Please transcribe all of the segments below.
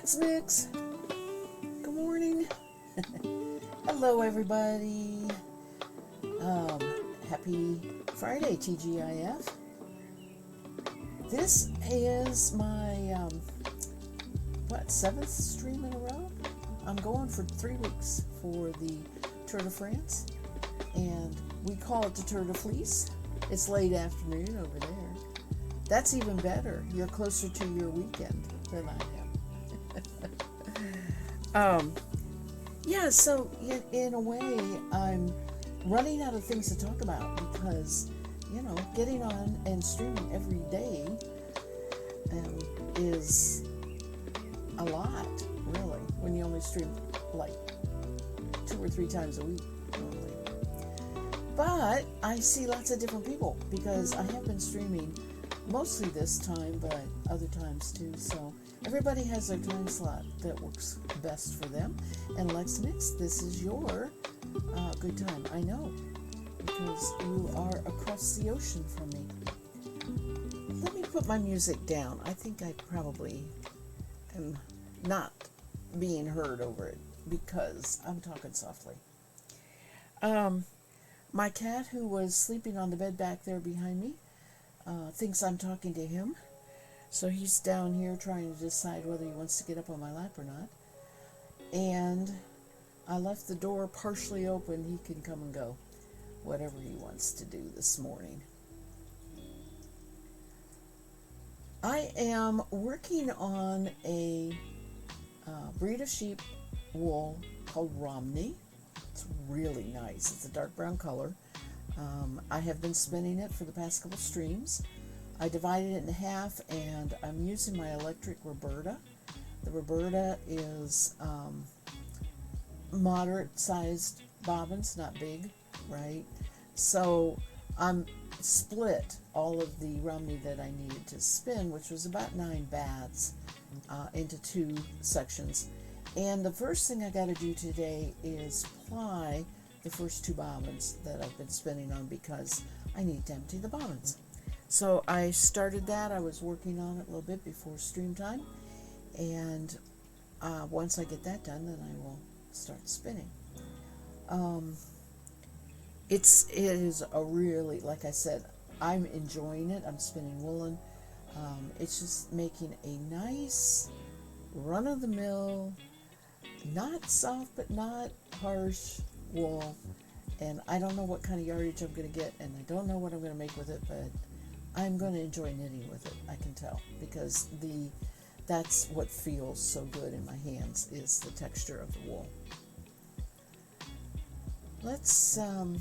That's Nix. Good morning. Hello, everybody. Happy Friday, TGIF. This is my, seventh stream in a row? I'm going for 3 weeks for the Tour de France, and we call it the Tour de Fleece. It's late afternoon over there. That's even better. You're closer to your weekend than I am. So in a way, I'm running out of things to talk about because, getting on and streaming every day is a lot, really, when you only stream like 2 or 3 times a week normally. But I see lots of different people because I have been streaming mostly this time, but other times too. So everybody has their time slot that works best for them. And Lex Nix, this is your good time. I know, because you are across the ocean from me. Let me put my music down. I think I probably am not being heard over it because I'm talking softly. My cat, who was sleeping on the bed back there behind me, thinks I'm talking to him. So he's down here trying to decide whether he wants to get up on my lap or not. And I left the door partially open. He can come and go, whatever he wants to do this morning. I am working on a breed of sheep wool called Romney. It's really nice. It's a dark brown color. I have been spinning it for the past couple streams. I divided it in half, and I'm using my electric Roberta. The Roberta is moderate-sized bobbins, not big, right? So I'm split all of the Romney that I needed to spin, which was about 9 baths, into 2 sections. And the first thing I got to do today is ply the first 2 bobbins that I've been spinning on because I need to empty the bobbins. So I started that. I was working on it a little bit before stream time. And once I get that done, then I will start spinning. It is a really, like I said, I'm enjoying it. I'm spinning woolen. It's just making a nice run-of-the-mill, not soft but not harsh wool. And I don't know what kind of yardage I'm going to get, and I don't know what I'm going to make with it, but I'm going to enjoy knitting with it, I can tell, because that's what feels so good in my hands, is the texture of the wool. Let's, and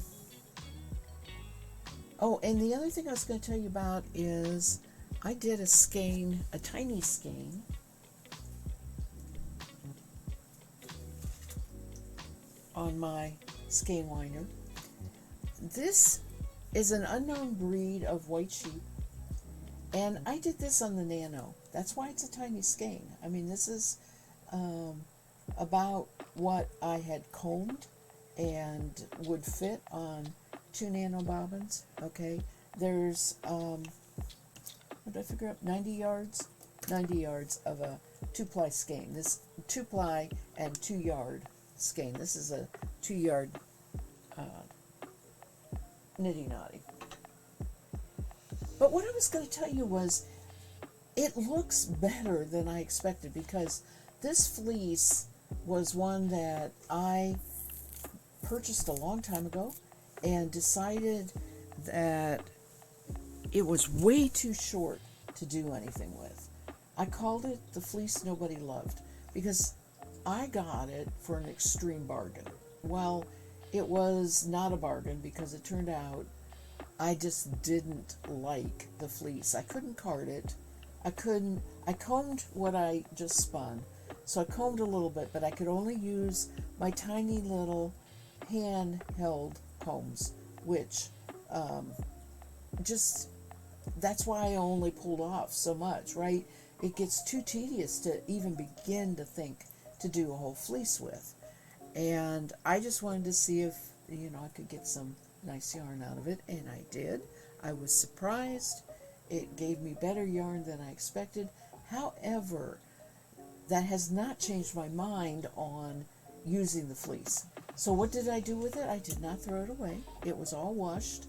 the other thing I was going to tell you about is I did a skein, a tiny skein, on my skein winder. This is an unknown breed of white sheep, and I did this on the Nano. That's why it's a tiny skein. I mean, this is about what I had combed and would fit on 2 nano bobbins. Okay, there's what did I figure out? 90 yards of a 2-ply skein. This 2-ply and 2-yard skein. This is a 2-yard nitty knotty. But what I was going to tell you was, it looks better than I expected, because this fleece was one that I purchased a long time ago and decided that it was way too short to do anything with. I called it the fleece nobody loved because I got it for an extreme bargain. Well, it was not a bargain because it turned out I just didn't like the fleece. I couldn't card it. I combed what I just spun. So I combed a little bit, but I could only use my tiny little handheld combs, which that's why I only pulled off so much, right? It gets too tedious to even begin to think to do a whole fleece with. And I just wanted to see if, I could get some nice yarn out of it, and I did. I was surprised. It gave me better yarn than I expected. However, that has not changed my mind on using the fleece. So what did I do with it? I did not throw it away. It was all washed.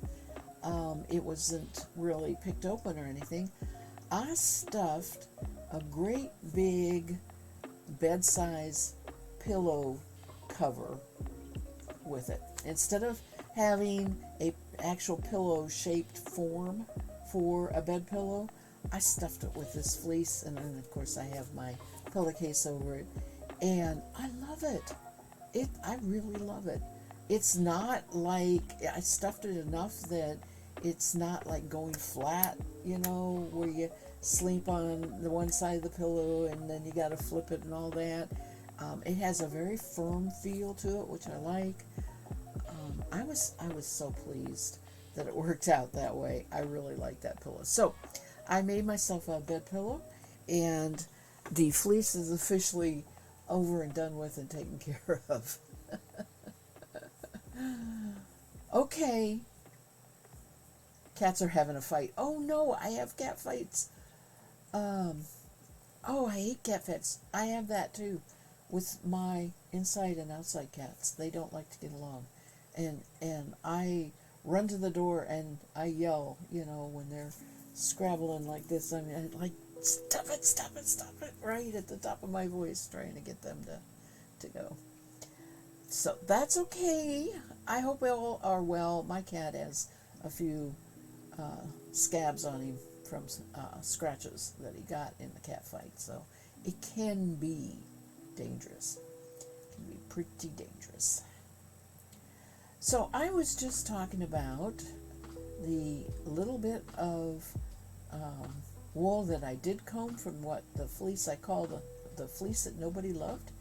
It wasn't really picked open or anything. I stuffed a great big bed-size pillow cover with it. Instead of having a actual pillow shaped form for a bed pillow, I stuffed it with this fleece, and then of course I have my pillowcase over it, and I love it. I really love it. It's not like, I stuffed it enough that it's not like going flat, where you sleep on the one side of the pillow and then you got to flip it and all that. It has a very firm feel to it, which I like. I was so pleased that it worked out that way. I really like that pillow. So I made myself a bed pillow, and the fleece is officially over and done with and taken care of. Okay. Cats are having a fight. Oh no, I have cat fights. Oh, I hate cat fights. I have that too with my inside and outside cats. They don't like to get along. And I run to the door and I yell, when they're scrabbling like this. I mean, I like, stop it, right at the top of my voice, trying to get them to go. So that's okay. I hope we all are well. My cat has a few scabs on him from scratches that he got in the cat fight. So it can be dangerous. It can be pretty dangerous. So I was just talking about the little bit of wool that I did comb from what the fleece I call the fleece that nobody loved,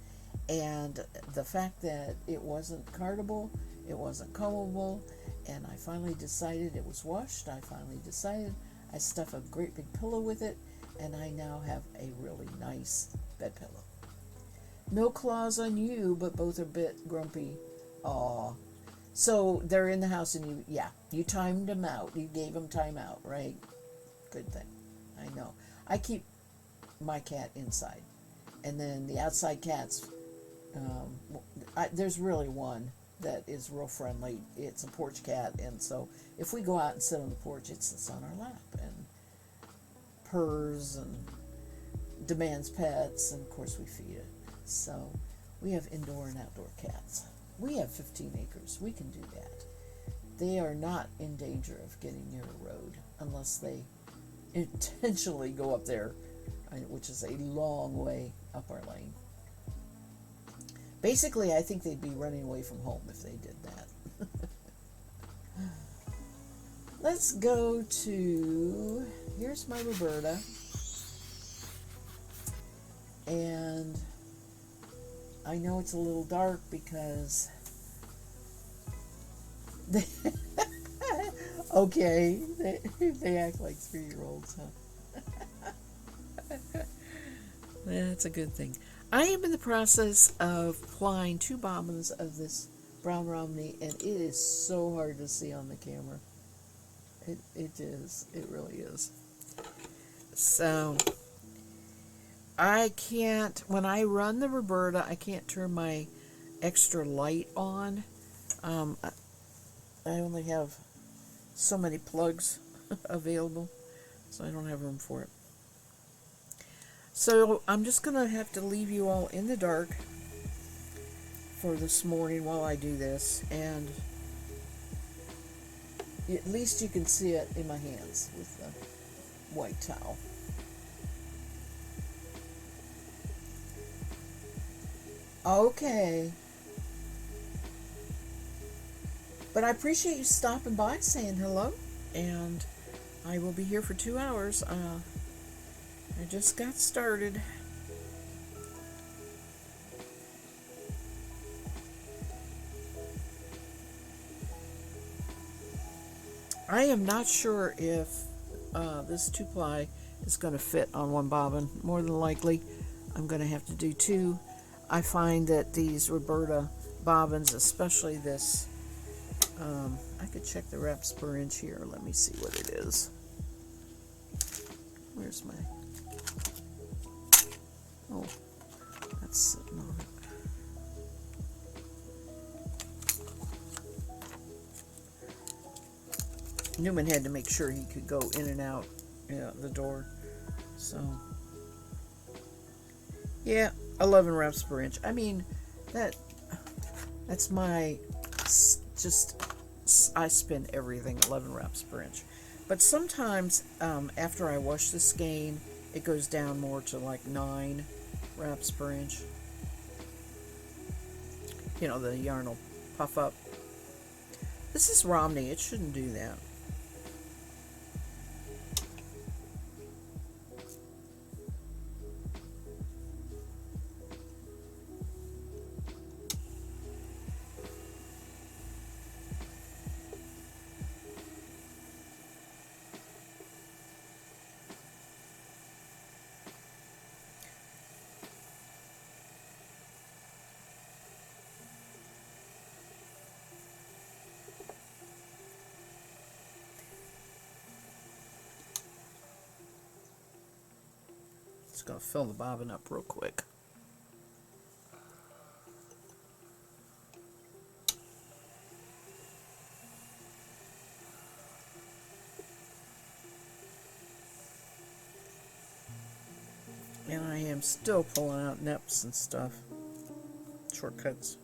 and the fact that it wasn't cardable, it wasn't combable, and I finally decided it was washed. I finally decided I stuff a great big pillow with it, and I now have a really nice bed pillow. No claws on you, but both are a bit grumpy. Aw. So they're in the house, and you timed them out. You gave them time out, right? Good thing. I know. I keep my cat inside, and then the outside cats. There's really one that is real friendly. It's a porch cat, and so if we go out and sit on the porch, it sits on our lap and purrs and demands pets, and of course we feed it. So we have indoor and outdoor cats. We have 15 acres. We can do that. They are not in danger of getting near a road unless they intentionally go up there, which is a long way up our lane. Basically, I think they'd be running away from home if they did that. Let's go to, here's my Roberta. And I know it's a little dark because okay, they act like 3-year-olds, huh? That's a good thing. I am in the process of plying 2 bobbins of this brown Romney, and it is so hard to see on the camera. It is. It really is. So I can't, when I run the Roberta, I can't turn my extra light on. I only have so many plugs available, so I don't have room for it. So I'm just going to have to leave you all in the dark for this morning while I do this, and at least you can see it in my hands with the white towel. Okay. But I appreciate you stopping by, saying hello, and I will be here for 2 hours. I just got started. I am not sure if this 2-ply is going to fit on one bobbin. More than likely, I'm going to have to do 2. I find that these Roberta bobbins, especially this, I could check the reps per inch here. Let me see what it is. Where's my, oh, that's sitting on it. Newman had to make sure he could go in and out, the door. So, yeah, 11 wraps per inch. I mean, that's my, I spin everything 11 wraps per inch. But sometimes, after I wash the skein, it goes down more to like 9 wraps per inch. The yarn will puff up. This is Romney. It shouldn't do that. Just going to fill the bobbin up real quick. And I am still pulling out nips and stuff. Shortcuts.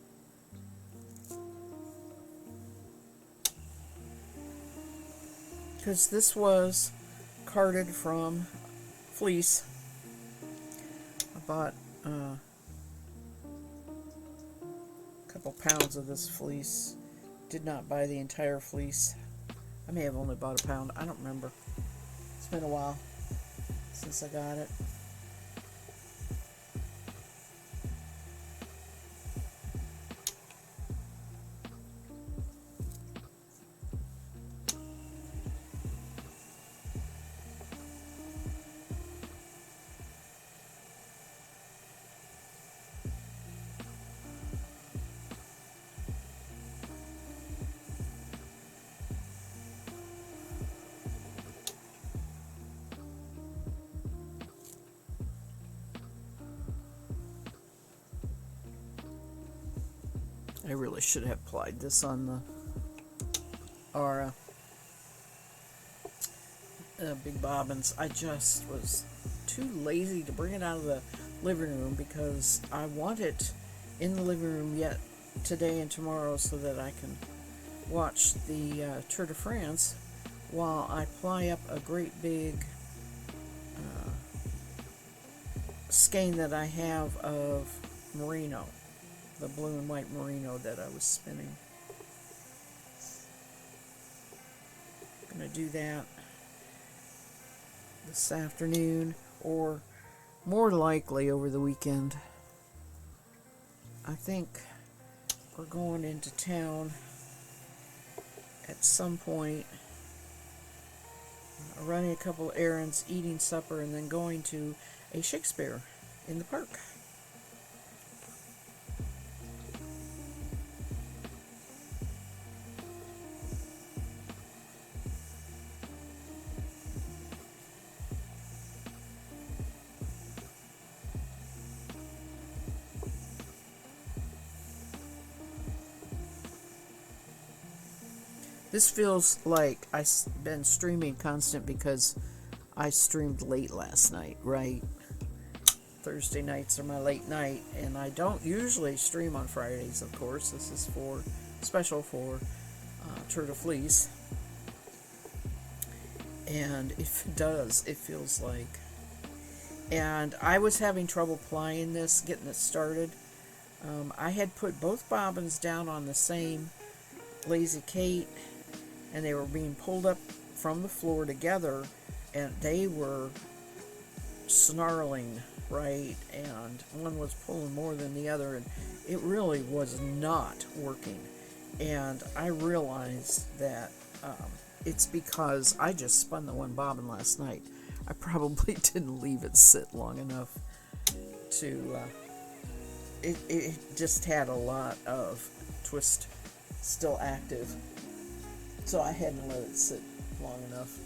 Because this was carded from fleece. I bought a couple pounds of this fleece. Did not buy the entire fleece. I may have only bought a pound. I don't remember. It's been a while since I got it. I really should have applied this on the Aura big bobbins. I just was too lazy to bring it out of the living room because I want it in the living room yet today and tomorrow so that I can watch the Tour de France while I ply up a great big skein that I have of merino. The blue and white merino that I was spinning. I'm going to do that this afternoon or more likely over the weekend. I think we're going into town at some point, running a couple errands, eating supper, and then going to a Shakespeare in the park. This feels like I've been streaming constant because I streamed late last night, right? Thursday nights are my late night, and I don't usually stream on Fridays, of course. This is special for Tour de Fleece. And if it does, it feels like. And I was having trouble plying this, getting it started. I had put both bobbins down on the same Lazy Kate, and they were being pulled up from the floor together, and they were snarling, right? And one was pulling more than the other, and it really was not working. And I realized that it's because I just spun the one bobbin last night. I probably didn't leave it sit long enough to, it just had a lot of twist still active. So I hadn't let it sit long enough.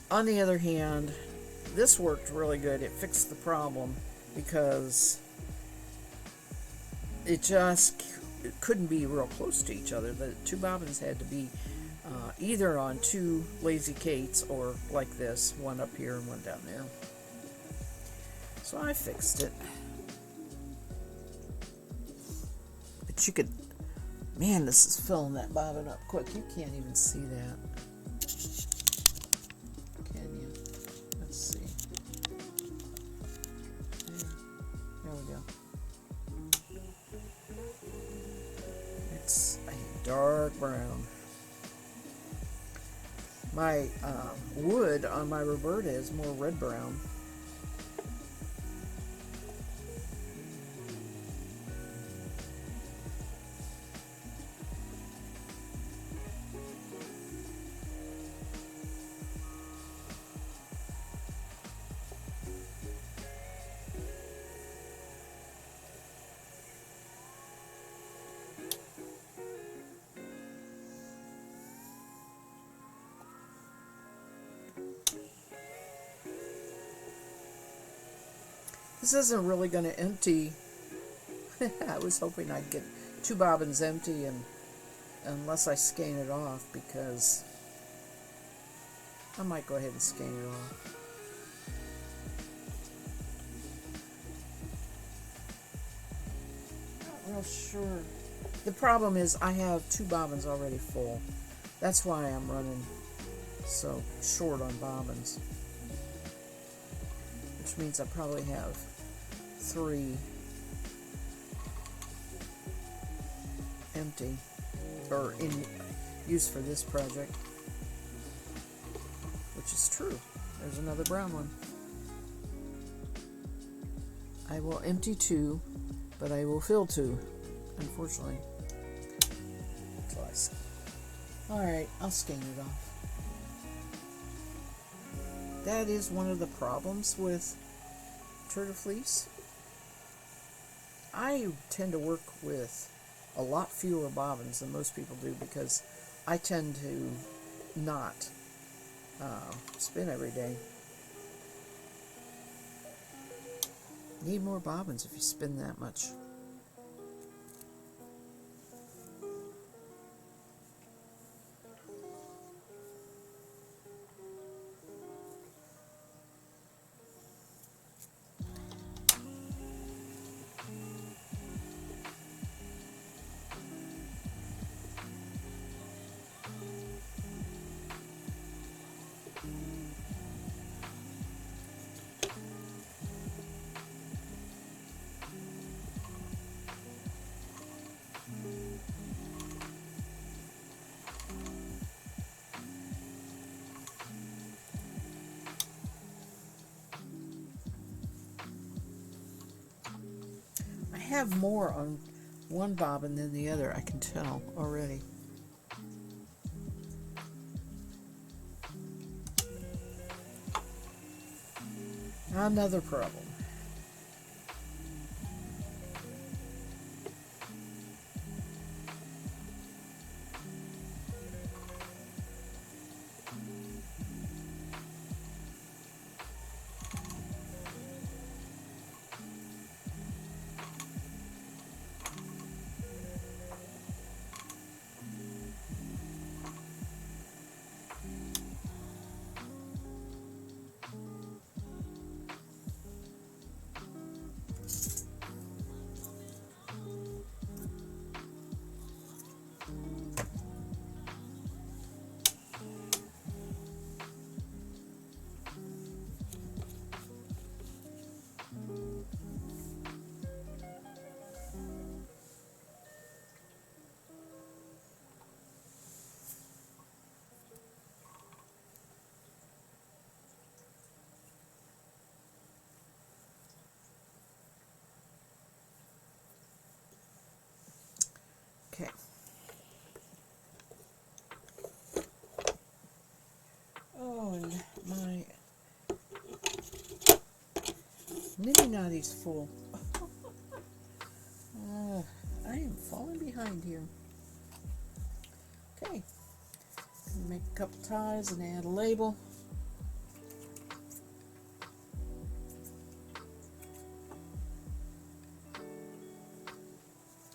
On the other hand, this worked really good. It fixed the problem because it couldn't be real close to each other. The two bobbins had to be either on two lazy Kates or like this, one up here and one down there. So I fixed it. But you could, man, this is filling that bobbin up quick. You can't even see that. Can you? Let's see. There we go. It's a dark brown. My wood on my Roberta is more red brown. This isn't really going to empty. I was hoping I'd get two bobbins empty, and unless I skein it off, because I might go ahead and skein it off. Not real sure. The problem is I have two bobbins already full. That's why I'm running so short on bobbins. Which means I probably have 3 empty or in use for this project, which is true. There's another brown one. I will empty 2, but I will fill 2, unfortunately. Twice. Alright, I'll skein it off. That is one of the problems with turtle fleece. I tend to work with a lot fewer bobbins than most people do because I tend to not spin every day. Need more bobbins if you spin that much. I have more on one bobbin than the other, I can tell already. Another problem. Okay. Oh, and my mini knotty's full. I am falling behind here. Okay. Make a couple ties and add a label.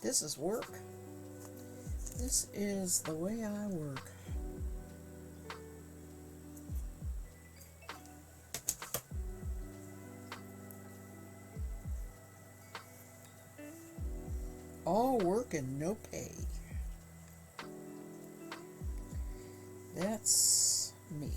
This is work. This is the way I work. All work and no pay. That's me.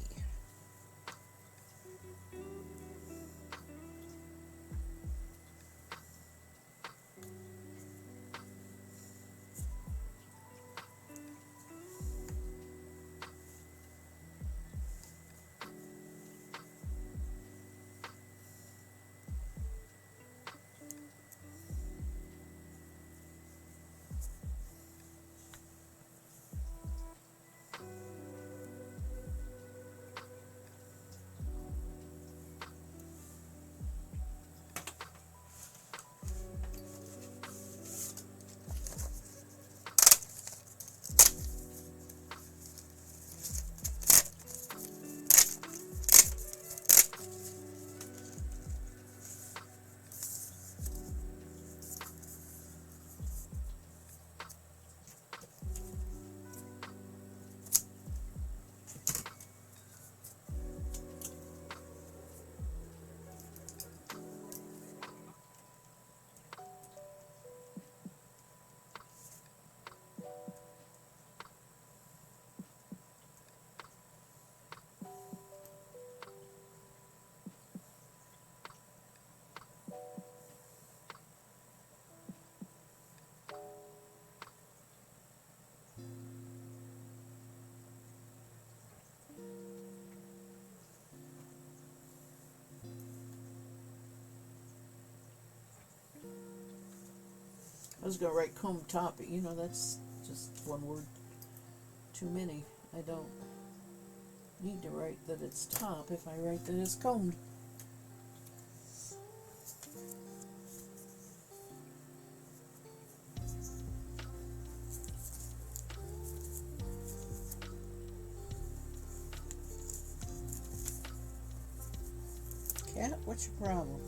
I was going to write comb top, but you know, that's just one word too many. I don't need to write that it's top if I write that it's combed. Cat, what's your problem?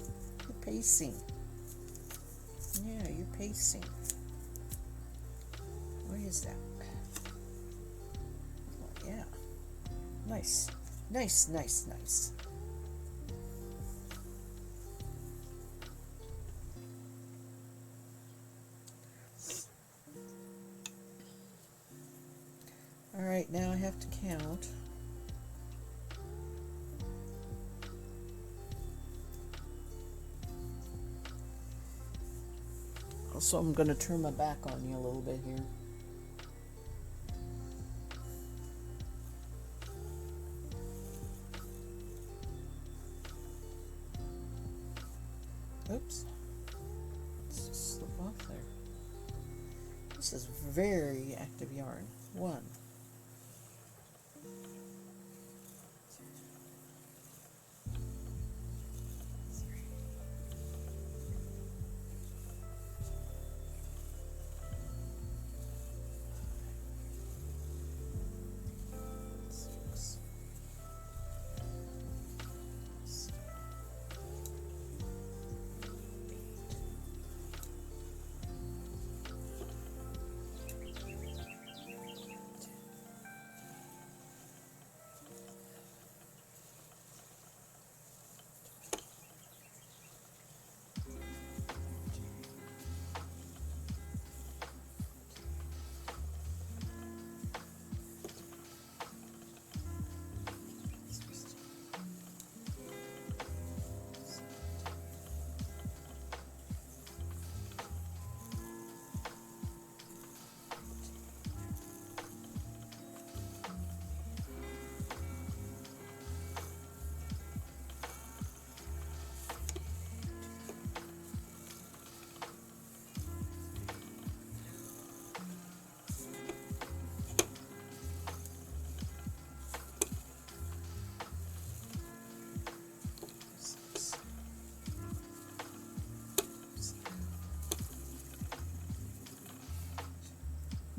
You're pacing. Yeah, you're pacing. What is that? Oh, yeah. Nice. Nice, nice, nice. Alright, now I have to count. So I'm going to turn my back on you a little bit here. Oops. Let's just slip off there. This is very active yarn. 1,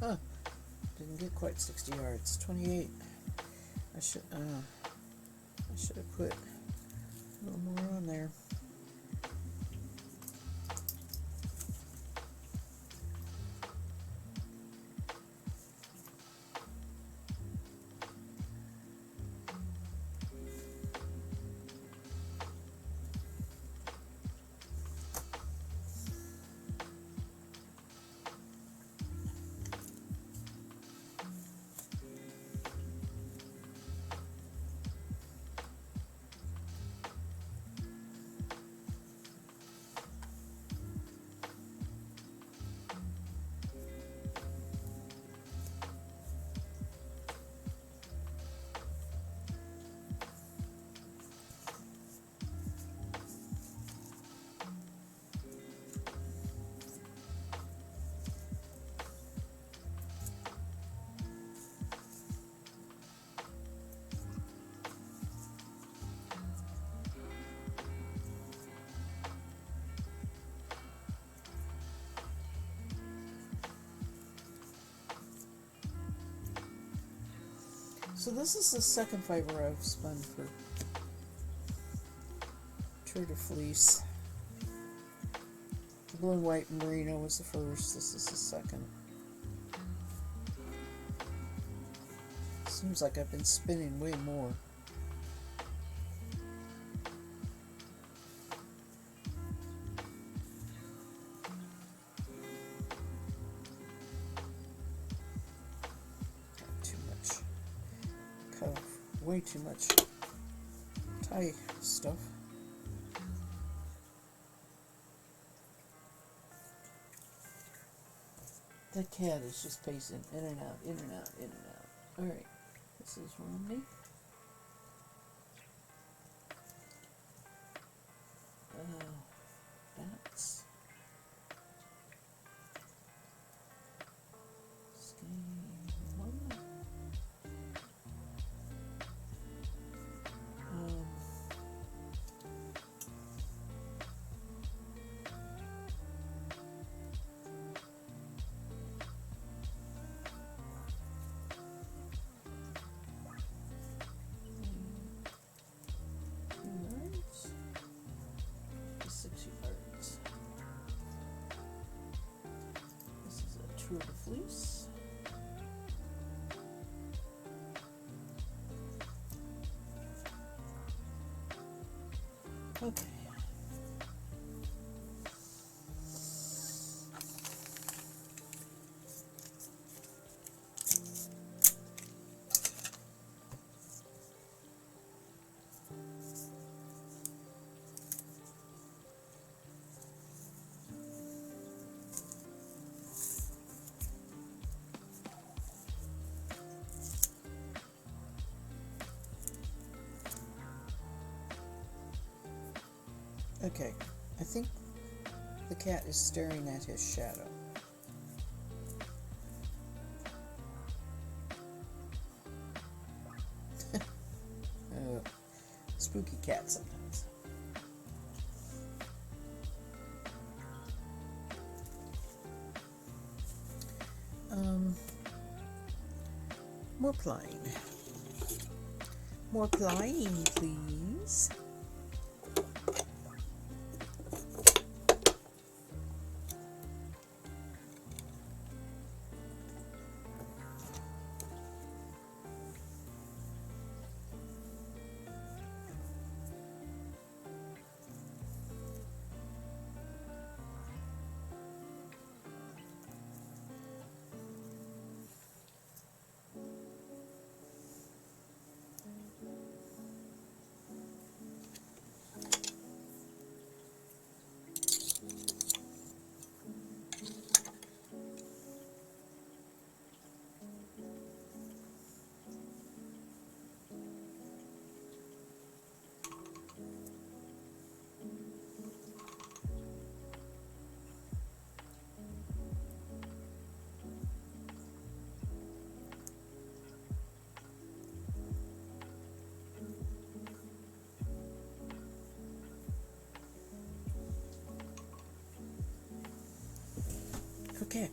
Huh. Didn't get quite 60 yards. 28. I should have put a little more on there. So this is the second fiber I've spun for Turtle Fleece. Blue and white merino was the first. This is the second. Seems like I've been spinning way more. Too much. Cut off way too much tie stuff. That cat is just pacing in and out, in and out, in and out. Alright, this is Romney. That's Spinning Romney. The fleece. Okay. Okay, I think the cat is staring at his shadow. Spooky cat sometimes. More plying. More plying, please. Okay.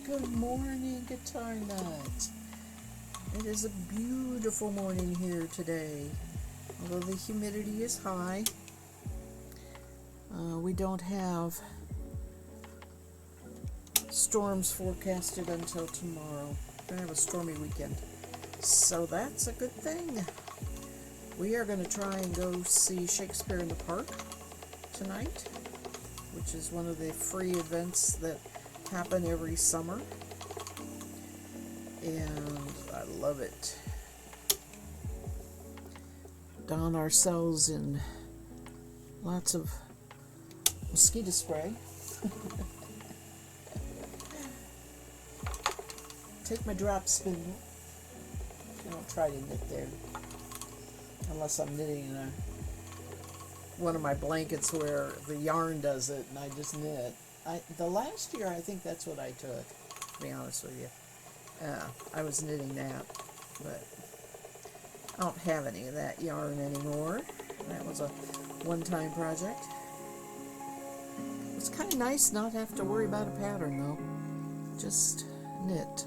Good morning, Guitar Nut. It is a beautiful morning here today. Although the humidity is high, we don't have Storms forecasted until tomorrow. Gonna have a stormy weekend. So that's a good thing. We are going to try and go see Shakespeare in the Park tonight, which is one of the free events that happen every summer. And I love it. Don ourselves in lots of mosquito spray. Take my drop spindle. I don't try to knit there unless I'm knitting in one of my blankets where the yarn does it and I just knit. The last year I think that's what I took, to be honest with you. I was knitting that, but I don't have any of that yarn anymore. That was a one-time project. It's kind of nice not have to worry about a pattern though. Just knit.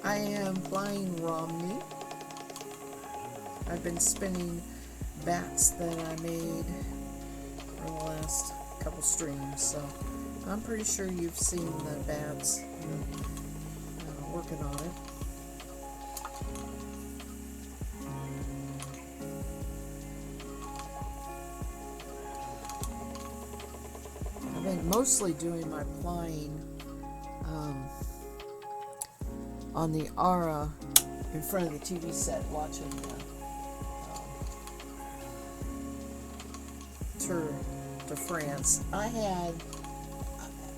I am flying Romney. I've been spinning bats that I made for the last couple streams, so I'm pretty sure you've seen the bats working on it. I've been mostly doing my flying on the Ara in front of the TV set watching the Tour de France. I had,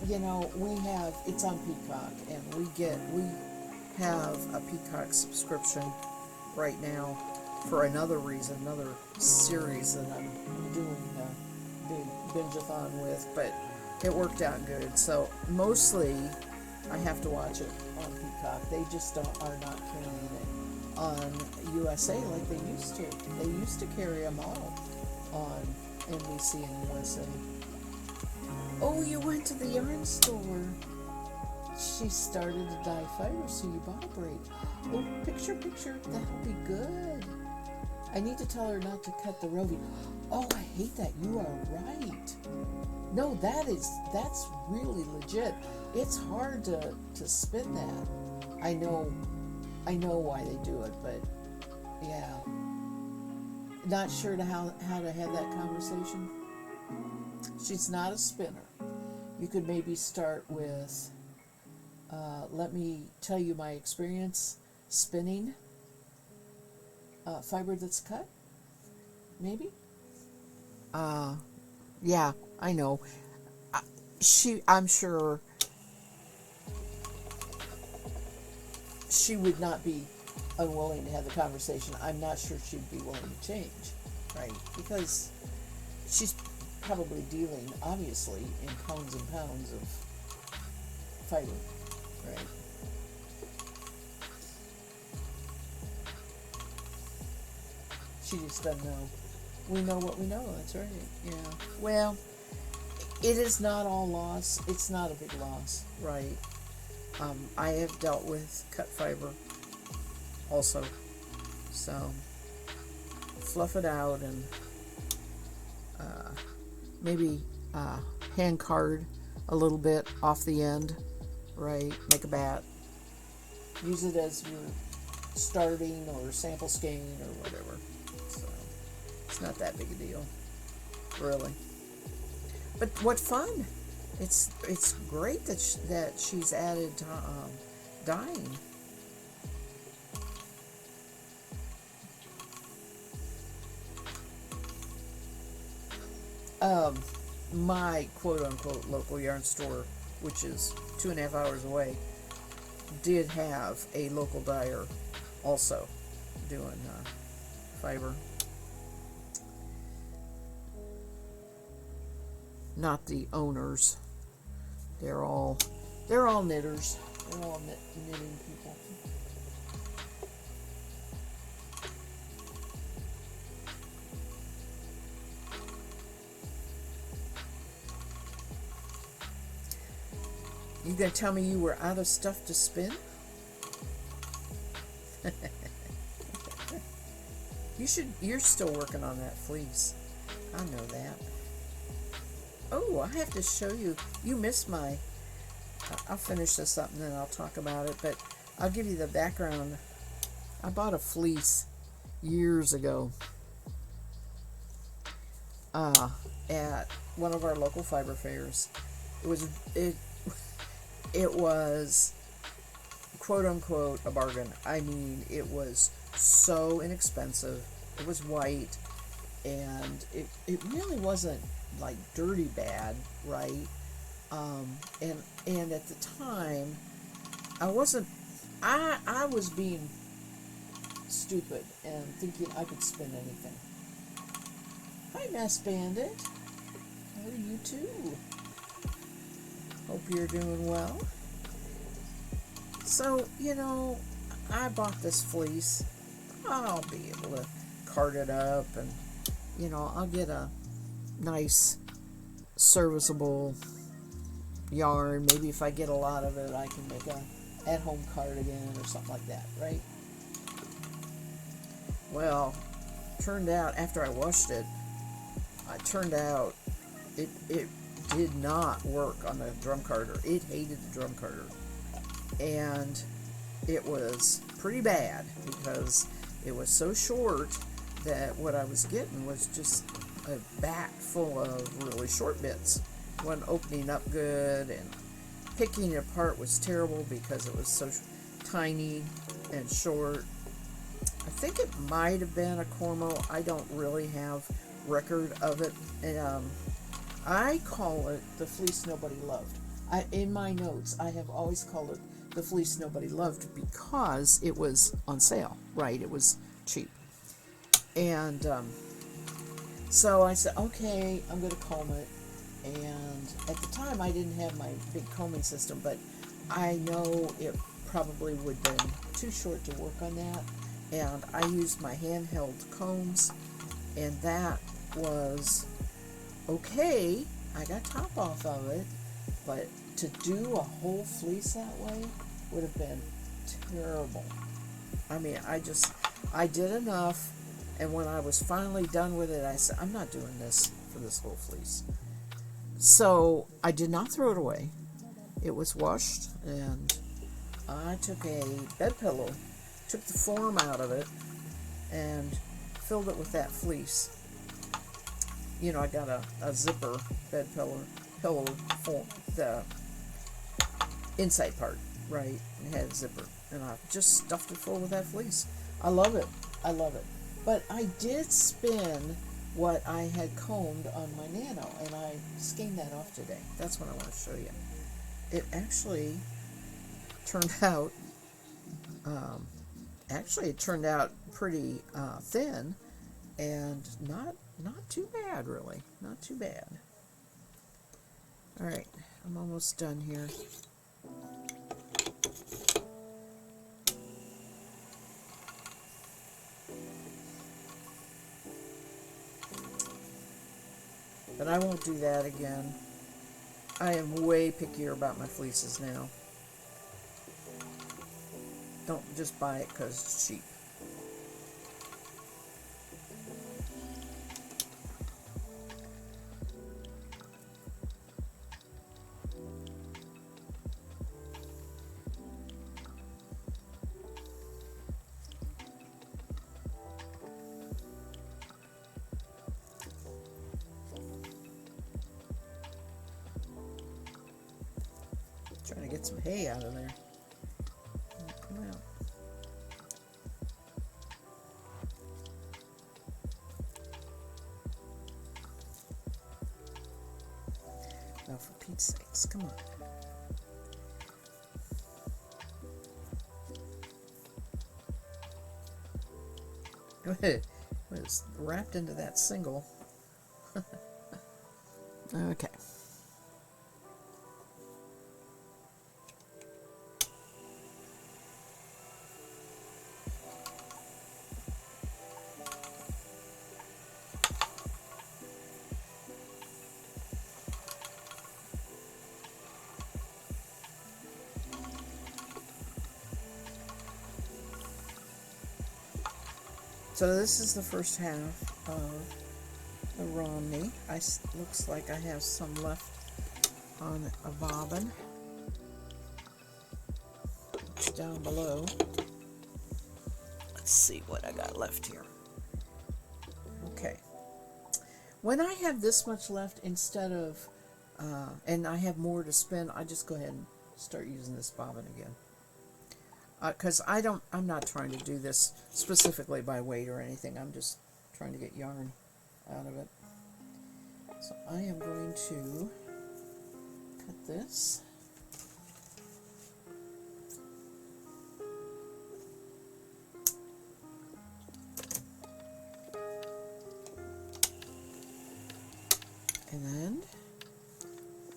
it's on Peacock, and we have a Peacock subscription right now for another reason, another series that I'm doing a big binge-a-thon with, but it worked out good. So mostly I have to watch it on Peacock. They just are not carrying it on USA like they used to. They used to carry them all on NBC and USA. Oh, you went to the yarn store. She started to dye fiber, so you bought a braid. Oh, picture. That'll be good. I need to tell her not to cut the roving. Oh, I hate that. You are right. No, that's really legit. It's hard to spin that. I know why they do it, but yeah. Not sure how to have that conversation. She's not a spinner. You could maybe start with, let me tell you my experience spinning fiber that's cut, maybe? Yeah, I know. I'm sure she would not be unwilling to have the conversation. I'm not sure she'd be willing to change, right? Because she's probably dealing, obviously, in pounds and pounds of fiber, right? She just doesn't know. We know what we know, that's right, yeah. Well, it is not all loss. It's not a big loss, right? I have dealt with cut fiber also. So, fluff it out and maybe hand card a little bit off the end, right? Make a bat. Use it as your starting or sample skein or whatever. So, it's not that big a deal, really. But what fun! It's great that she's added dyeing. My quote-unquote local yarn store, which is 2.5 hours away, did have a local dyer also doing fiber. Not the owners. They're all knitters. They're all knitting people. You gonna tell me you were out of stuff to spin? You're still working on that fleece. I know that. Oh, I have to show you. You missed my. I'll finish this up and then I'll talk about it. But I'll give you the background. I bought a fleece years ago at one of our local fiber fairs. It was quote unquote a bargain. I mean, it was so inexpensive. It was white, and it really wasn't like dirty bad, right? And at the time, I was being stupid and thinking I could spin anything. Hi, Mass Bandit. How are you too? Hope you're doing well. So, I bought this fleece. I'll be able to cart it up and, I'll get a nice serviceable yarn. Maybe if I get a lot of it, I can make a at-home cardigan or something like that, right? Well, turned out after I washed it, it did not work on the drum carder. It hated the drum carder. And it was pretty bad because it was so short that what I was getting was just a bat full of really short bits. Wasn't opening up good, and picking it apart was terrible because it was so tiny and short. I think it might have been a Cormo. I don't really have record of it. I call it the fleece nobody loved. In my notes, I have always called it the fleece nobody loved because it was on sale, right? It was cheap. And so I said, okay, I'm going to comb it. And at the time, I didn't have my big combing system, but I know it probably would have been too short to work on that. And I used my handheld combs, and that was okay. I got top off of it, but to do a whole fleece that way would have been terrible. I mean, I did enough, and when I was finally done with it, I said, I'm not doing this for this whole fleece. So I did not throw it away. It was washed, and I took a bed pillow, took the form out of it, and filled it with that fleece. I got a zipper bed pillow form, the inside part, right? It had a zipper, and I just stuffed it full with that fleece. I love it. But I did spin what I had combed on my Nano, and I skeined that off today. That's what I want to show you. It actually turned out, pretty thin, and not too bad, really. Not too bad. All right, I'm almost done here. But I won't do that again. I am way pickier about my fleeces now. Don't just buy it because it's cheap. Trying to get some hay out of there. Come out. Now, for Pete's sakes, come on. It was wrapped into that single. Okay. So this is the first half of the Romney. Looks like I have some left on a bobbin. It's down below. Let's see what I got left here. Okay. When I have this much left, instead of, and I have more to spin, I just go ahead and start using this bobbin again. Because I'm not trying to do this specifically by weight or anything. I'm just trying to get yarn out of it. So I am going to cut this. And then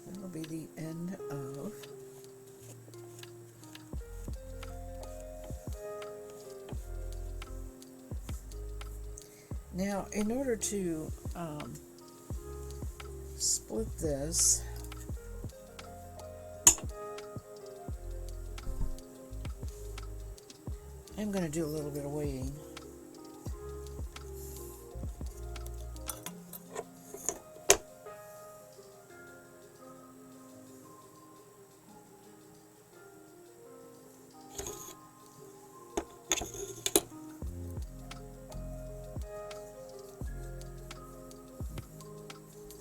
that'll be the end of now. In order to split this, I'm going to do a little bit of weighting.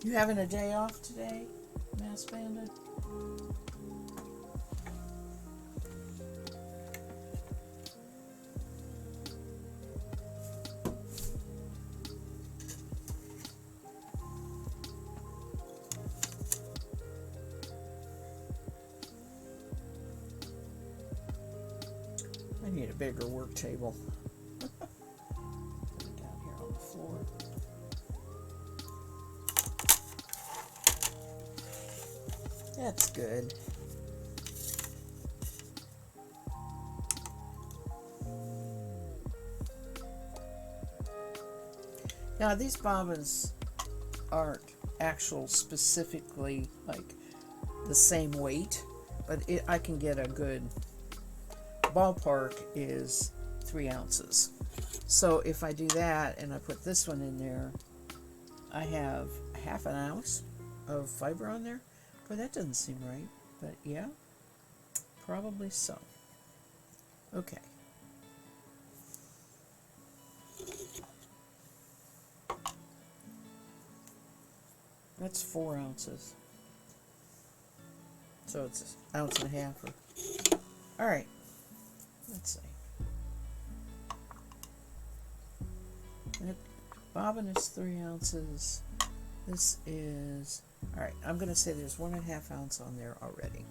You having a day off today, Mass Bandit? I need a bigger work table. Put it down here on the floor. That's good. Now these bobbins aren't actual specifically like the same weight, but I can get a good ballpark is 3 ounces. So if I do that and I put this one in there, I have half an ounce of fiber on there. But that doesn't seem right. But yeah, probably so. Okay. That's 4 ounces. So it's an ounce and a half. All right. Let's see. That bobbin is 3 ounces. This is, all right, I'm going to say there's 1.5 ounce on there already.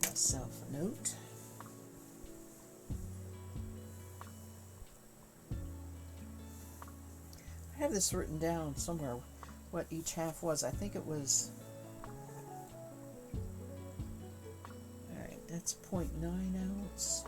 Myself a note. I have this written down somewhere what each half was. I think it was, all right, that's 0.9 ounce.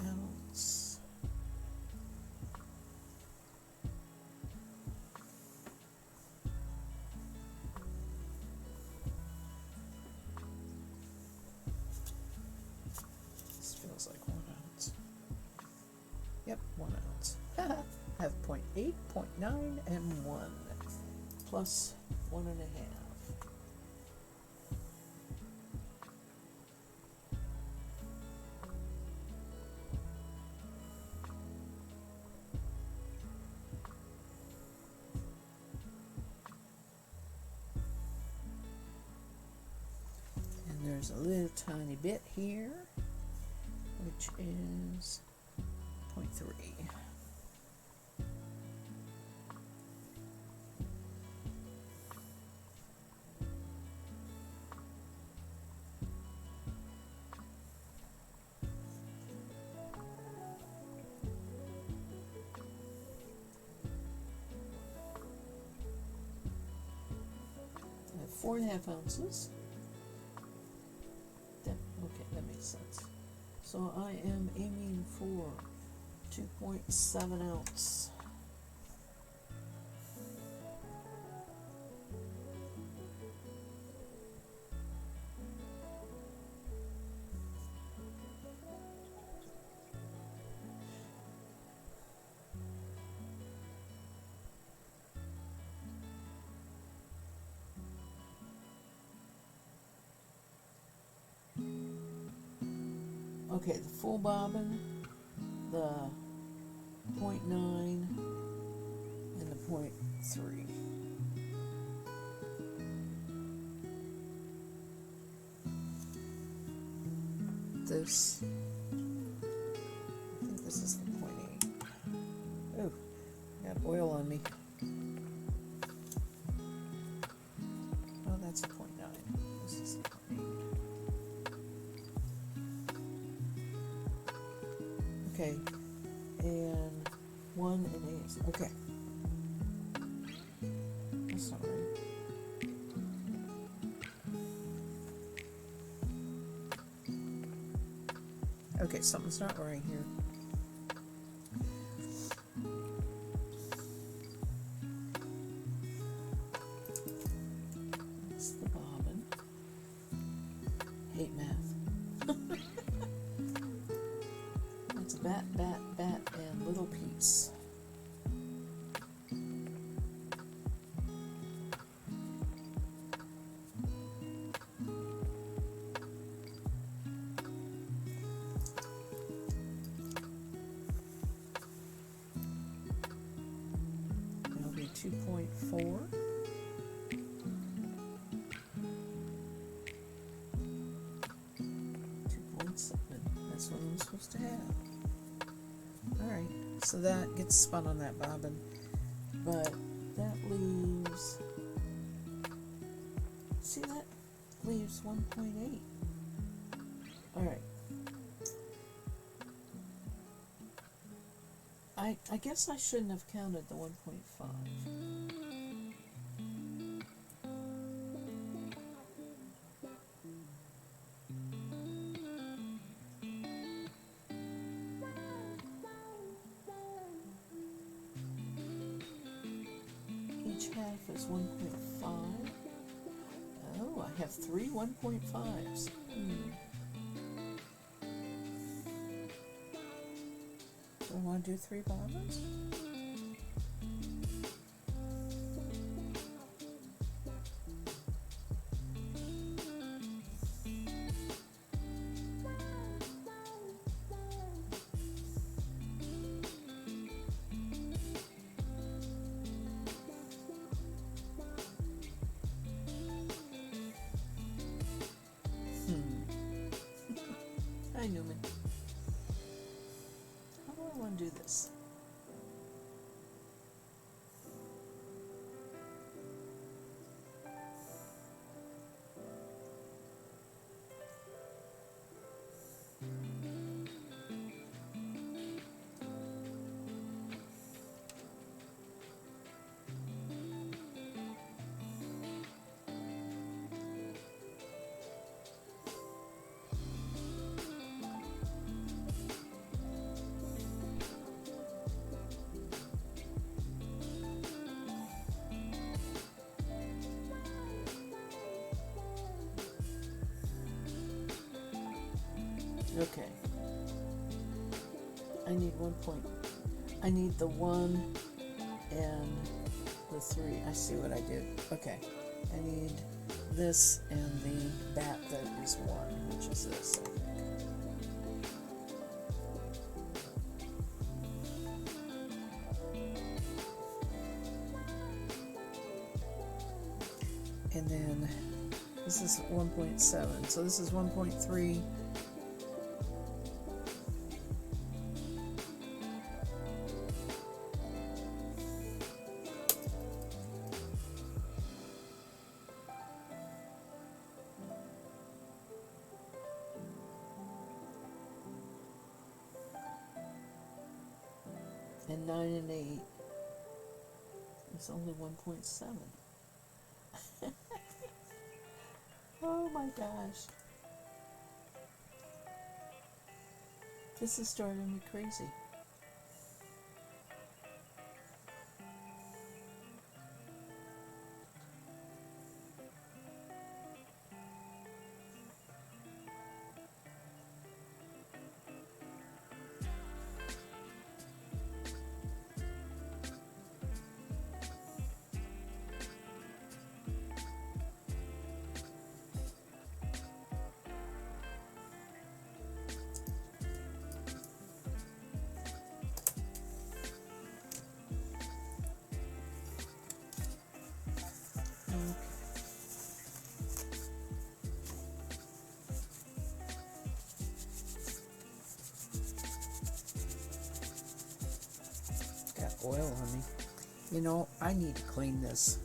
Ounce. This feels like 1 ounce. Yep, 1 ounce. I have 0.8, 0.9, and 1 plus 1.5. there's a little tiny bit here, which is 0.3. I have 4.5 ounces. Okay, that makes sense. So I am aiming for 2.7 ounce. Okay, the full bobbin, the 0.9, and the 0.3. This, I think this is the 0.8. Oh, got oil on me. Oh, that's a 0.9. This is the 0.8. Okay, and 1 1/8. Okay. That's not right. Okay, something's not right here. That's the bobbin. Hate math. It's bat, and little piece. That'll be 2.4. 2.7. That's what I'm supposed to have. Alright, so that gets spun on that bobbin, but that leaves, see, that leaves 1.8. Alright, I guess I shouldn't have counted the 1.5. Each half is 1.5. Oh, I have 3 1.5s. Do I want to do 3 bobbins? Hi, Newman. How do I want to do this? Okay. I need 1 point. I need the 1 and the 3. I see what I did. Okay. I need this and the bat that is 1, which is this, I think. And then This is 1.7, so this is 1.3. And 9 and 8 is only 1.7. Oh my gosh. This is driving me crazy. Got oil on me. You know, I need to clean this.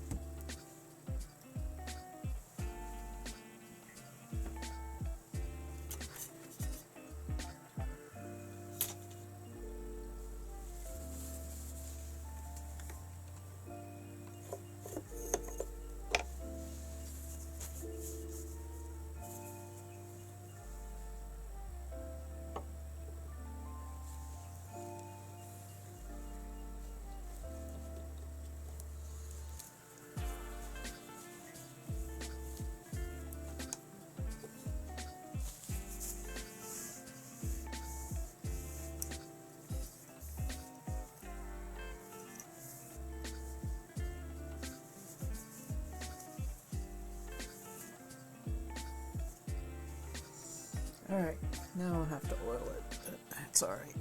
Alright, now I'll have to oil it, but that's alright.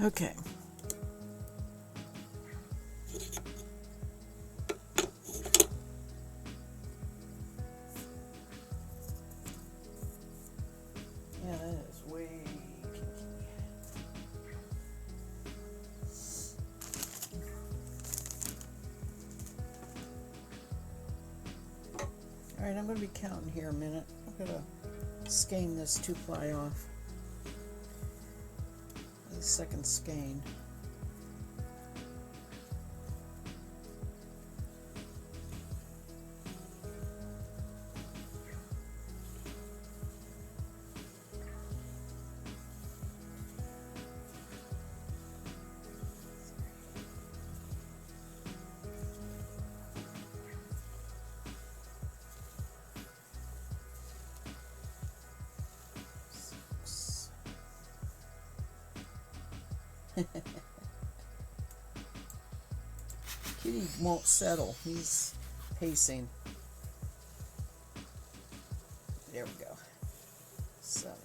Okay. Yeah, that is way kinky. Alright, I'm going to be counting here a minute. I'm going to skein this 2-ply off. The second skein. Kitty won't settle. He's pacing. There we go. 7, 8.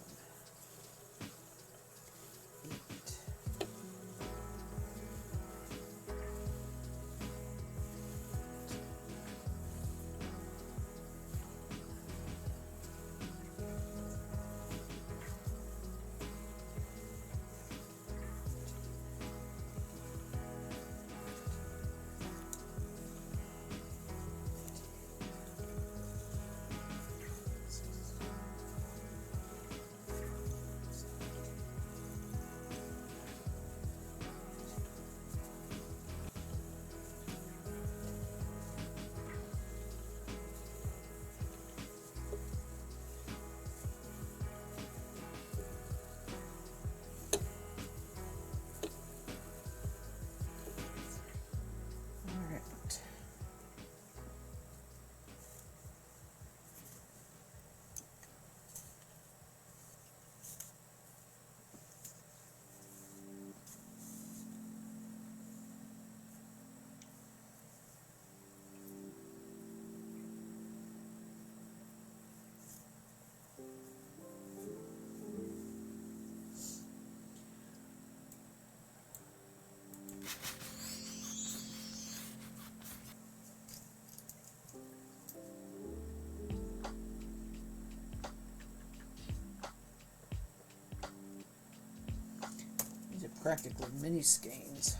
These are practically mini skeins.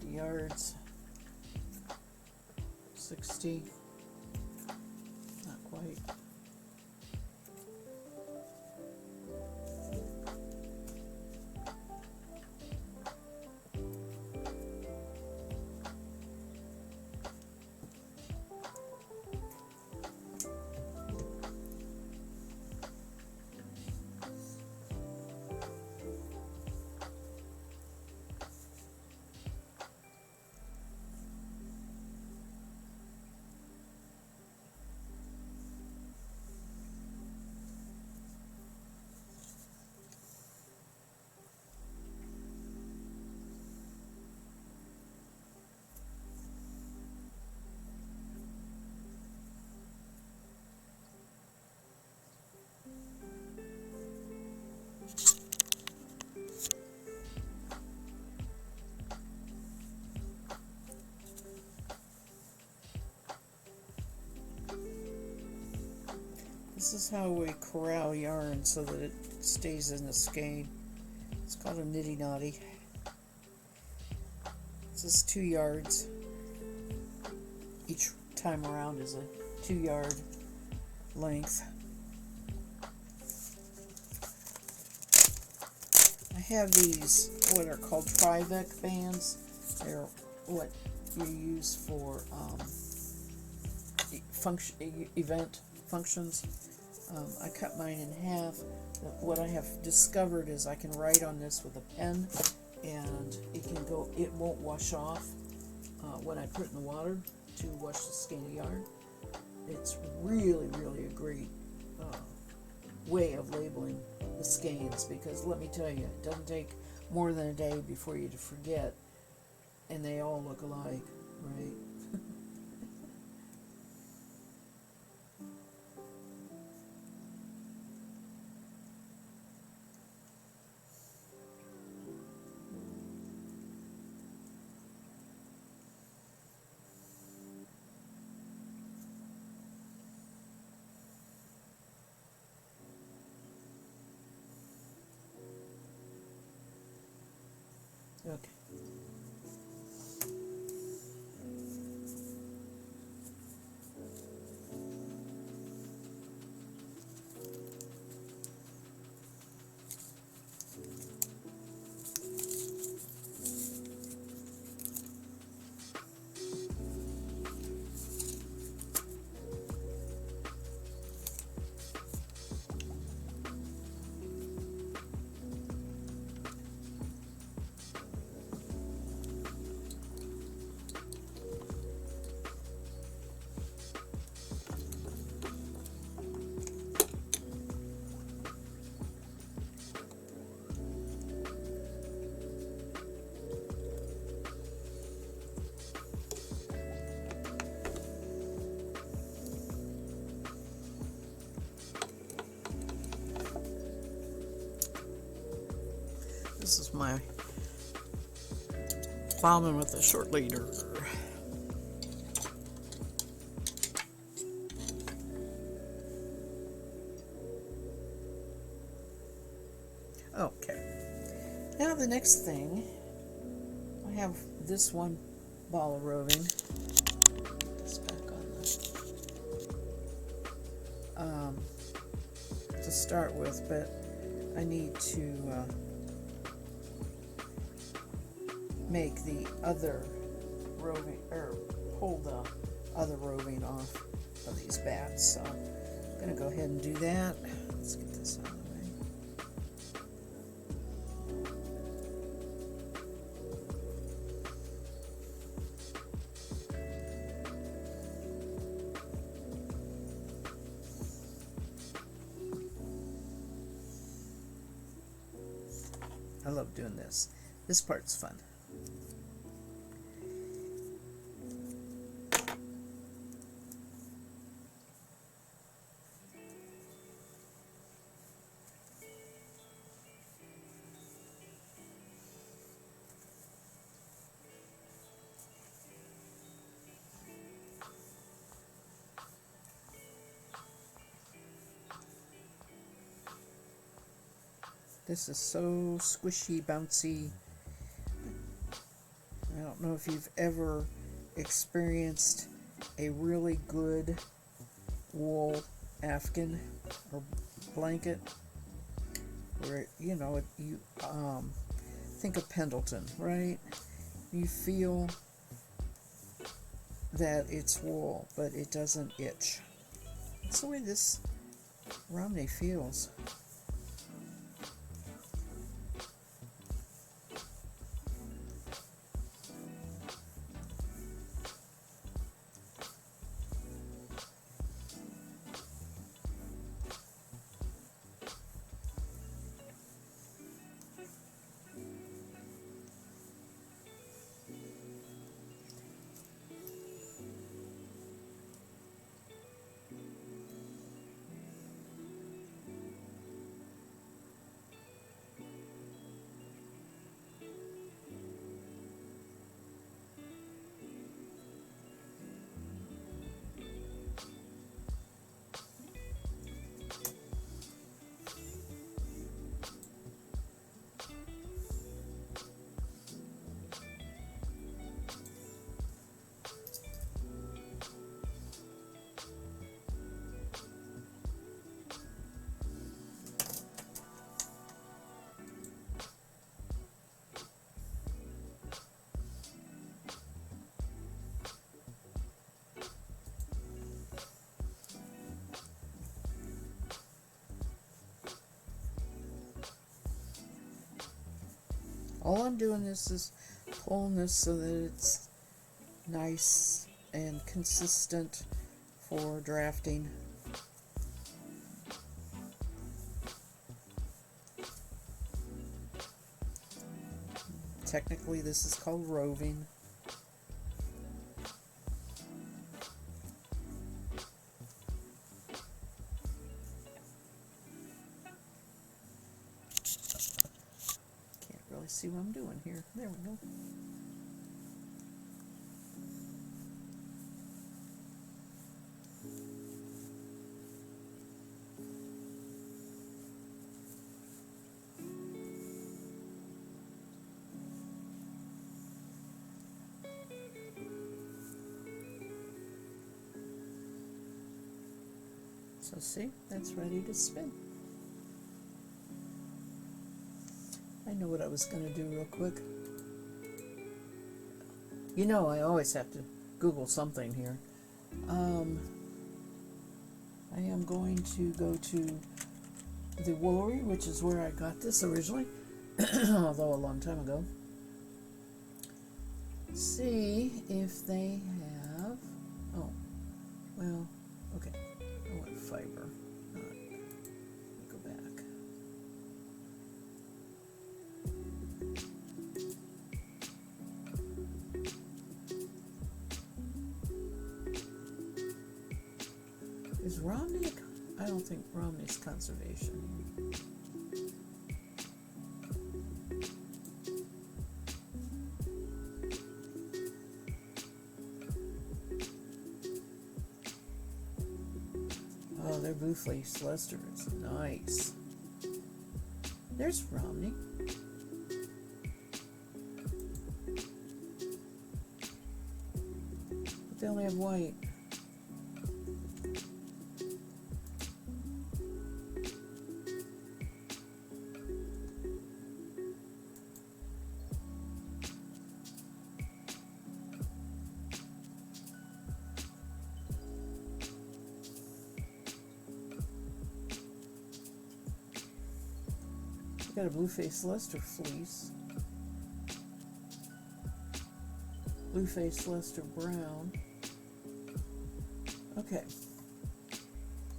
50 yards. 60. Not quite. This is how we corral yarn so that it stays in the skein. It's called a nitty knotty. This is 2 yards. Each time around is a 2-yard length. I have these, what are called Tribec bands. They're what you use for event functions. I cut mine in half. What I have discovered is I can write on this with a pen, and it won't wash off when I put it in the water to wash the skein of yarn. It's really, really a great way of labeling the skeins, because let me tell you, it doesn't take more than a day before you forget, and they all look alike, right? Okay. this is my bombing with a short leader. Okay. Now the next thing, I have this one ball of roving. It's back on to start with, but I need to make the other roving, or pull the other roving off of these bats. So I'm going to go ahead and do that. Let's get this out of the way. I love doing this. This part's fun. This is so squishy, bouncy. I don't know if you've ever experienced a really good wool afghan or blanket, where you think of Pendleton, right? You feel that it's wool, but it doesn't itch. That's the way this Romney feels. All I'm doing is pulling this so that it's nice and consistent for drafting. Technically, this is called roving. See what I'm doing here. There we go. So see, that's ready to spin. I know what I was going to do real quick. I always have to Google something here. I am going to go to the Woolery, which is where I got this originally, although a long time ago. See if they have... Oh, well, okay. I want fiber. Go back. Is Romney? I don't think Romney's conservation. Oh, their blue fleece Leicester is nice. There's Romney. But they only have white. Got a blue-faced Leicester fleece, blue-faced Leicester brown. Okay,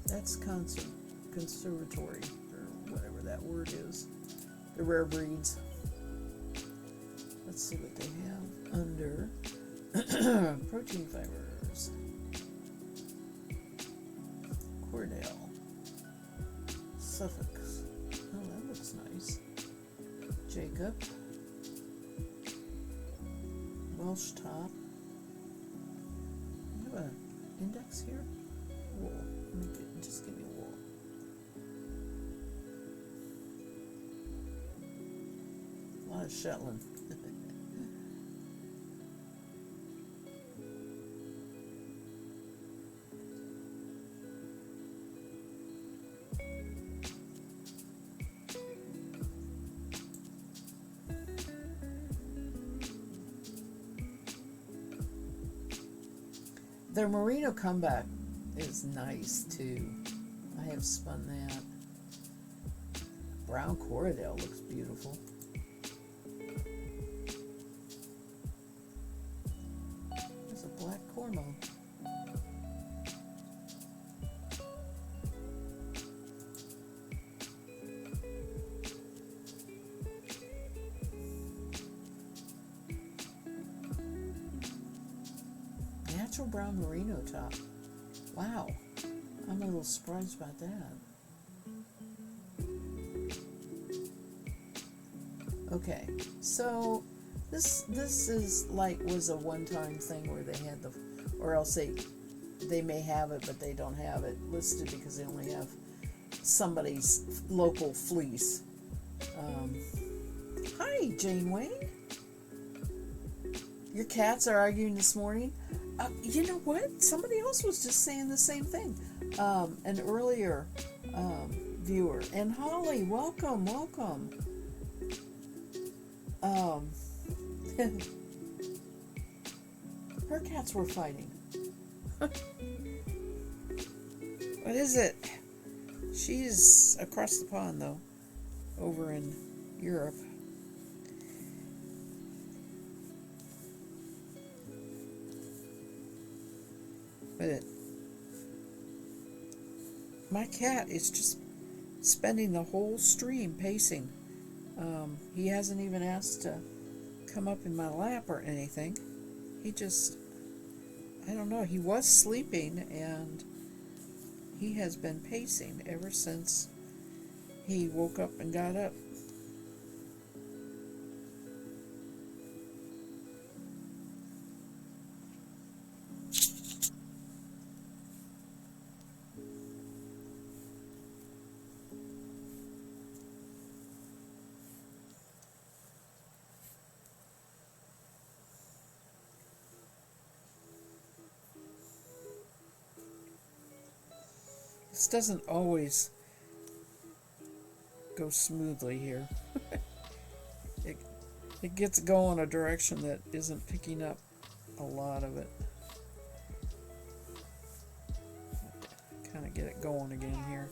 that's conservatory, or whatever that word is. The rare breeds. Let's see what they have under protein fibers. Cordell, Suffolk. Oh, that looks nice. Jacob. Welsh top. I have an index here. Wool. Just give me wool. A lot of Shetland. Their merino comeback is nice too. I have spun that. Brown Corriedale looks beautiful. There's a black Cormo. Natural brown merino top. Wow, I'm a little surprised about that. Okay, so this is like was a one-time thing where they had the, or else they may have it but they don't have it listed because they only have somebody's local fleece. Hi, Jane Wayne. Your cats are arguing this morning. You know what? Somebody else was just saying the same thing. An earlier viewer. And Holly, welcome. Her cats were fighting. What is it? She's across the pond, though, over in Europe. But my cat is just spending the whole stream pacing. He hasn't even asked to come up in my lap or anything. He just, I don't know, he was sleeping and he has been pacing ever since he woke up and got up. This doesn't always go smoothly here. It gets going a direction that isn't picking up a lot of it. Kind of get it going again here.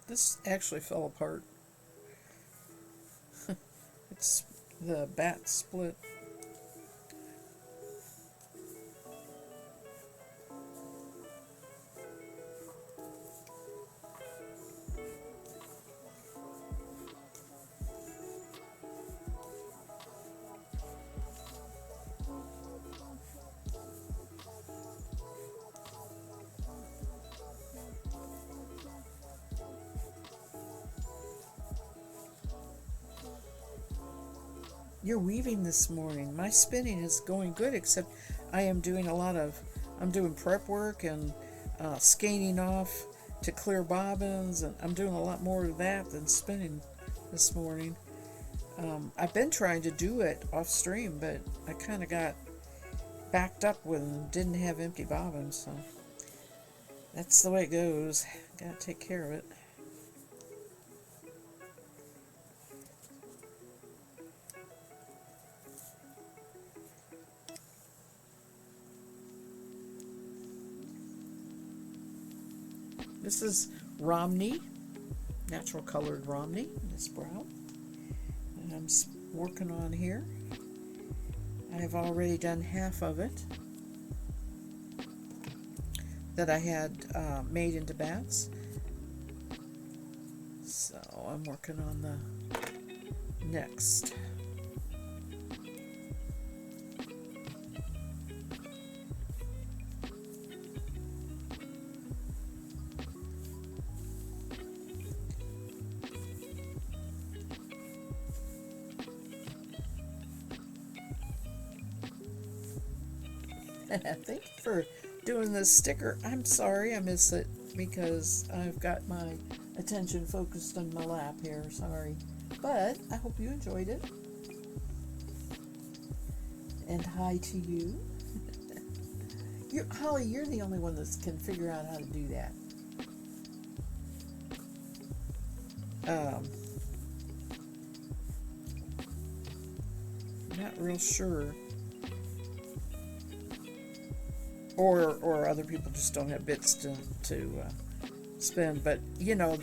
This actually fell apart. the bat split. You're weaving this morning. My spinning is going good, except I am doing I'm doing prep work and skeins off to clear bobbins, and I'm doing a lot more of that than spinning this morning. I've been trying to do it off stream, but I kind of got backed up with and didn't have empty bobbins, so that's the way it goes. Gotta take care of it. This is Romney, natural colored Romney, this brown. And I'm working on here. I have already done half of it that I had made into bats. So I'm working on the next. Thank you for doing this sticker. I'm sorry I miss it because I've got my attention focused on my lap here. Sorry. But I hope you enjoyed it. And hi to you. Holly, you're the only one that can figure out how to do that. Not real sure. Or other people just don't have bits to spin. But you know,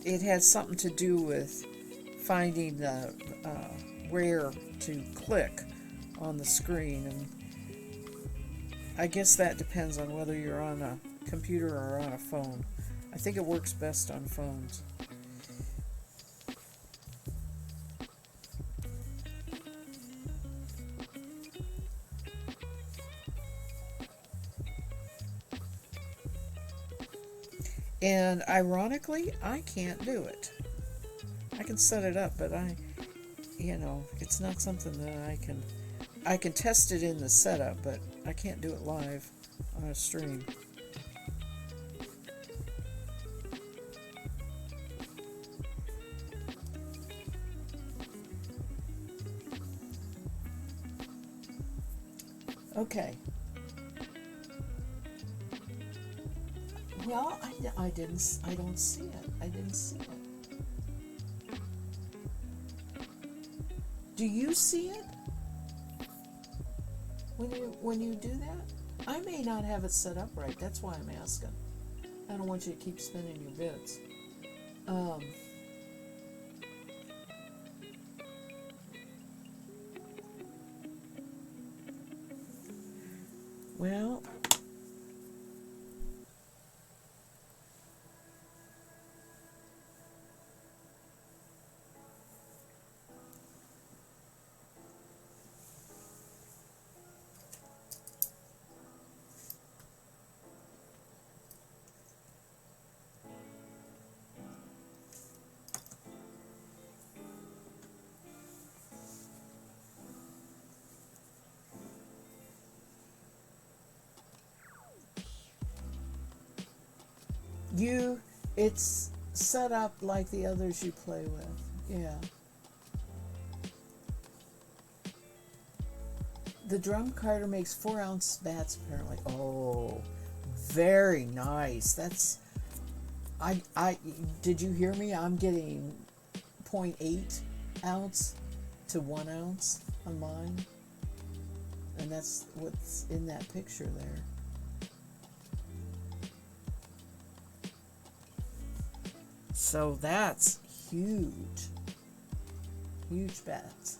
it has something to do with finding the where to click on the screen, and I guess that depends on whether you're on a computer or on a phone. I think it works best on phones. And ironically, I can't do it. I can set it up, but it's not something that I can test it in the setup, but I can't do it live on a stream. Okay. Well, I don't see it. I didn't see it. Do you see it? When you do that? I may not have it set up right. That's why I'm asking. I don't want you to keep spinning your bits. Well, it's set up like the others you play with. Yeah. The drum carder makes 4-ounce bats apparently. Oh, very nice. That's I did you hear me? I'm getting 0.8 ounce to 1 ounce on mine. And that's what's in that picture there. So that's huge. Huge bats.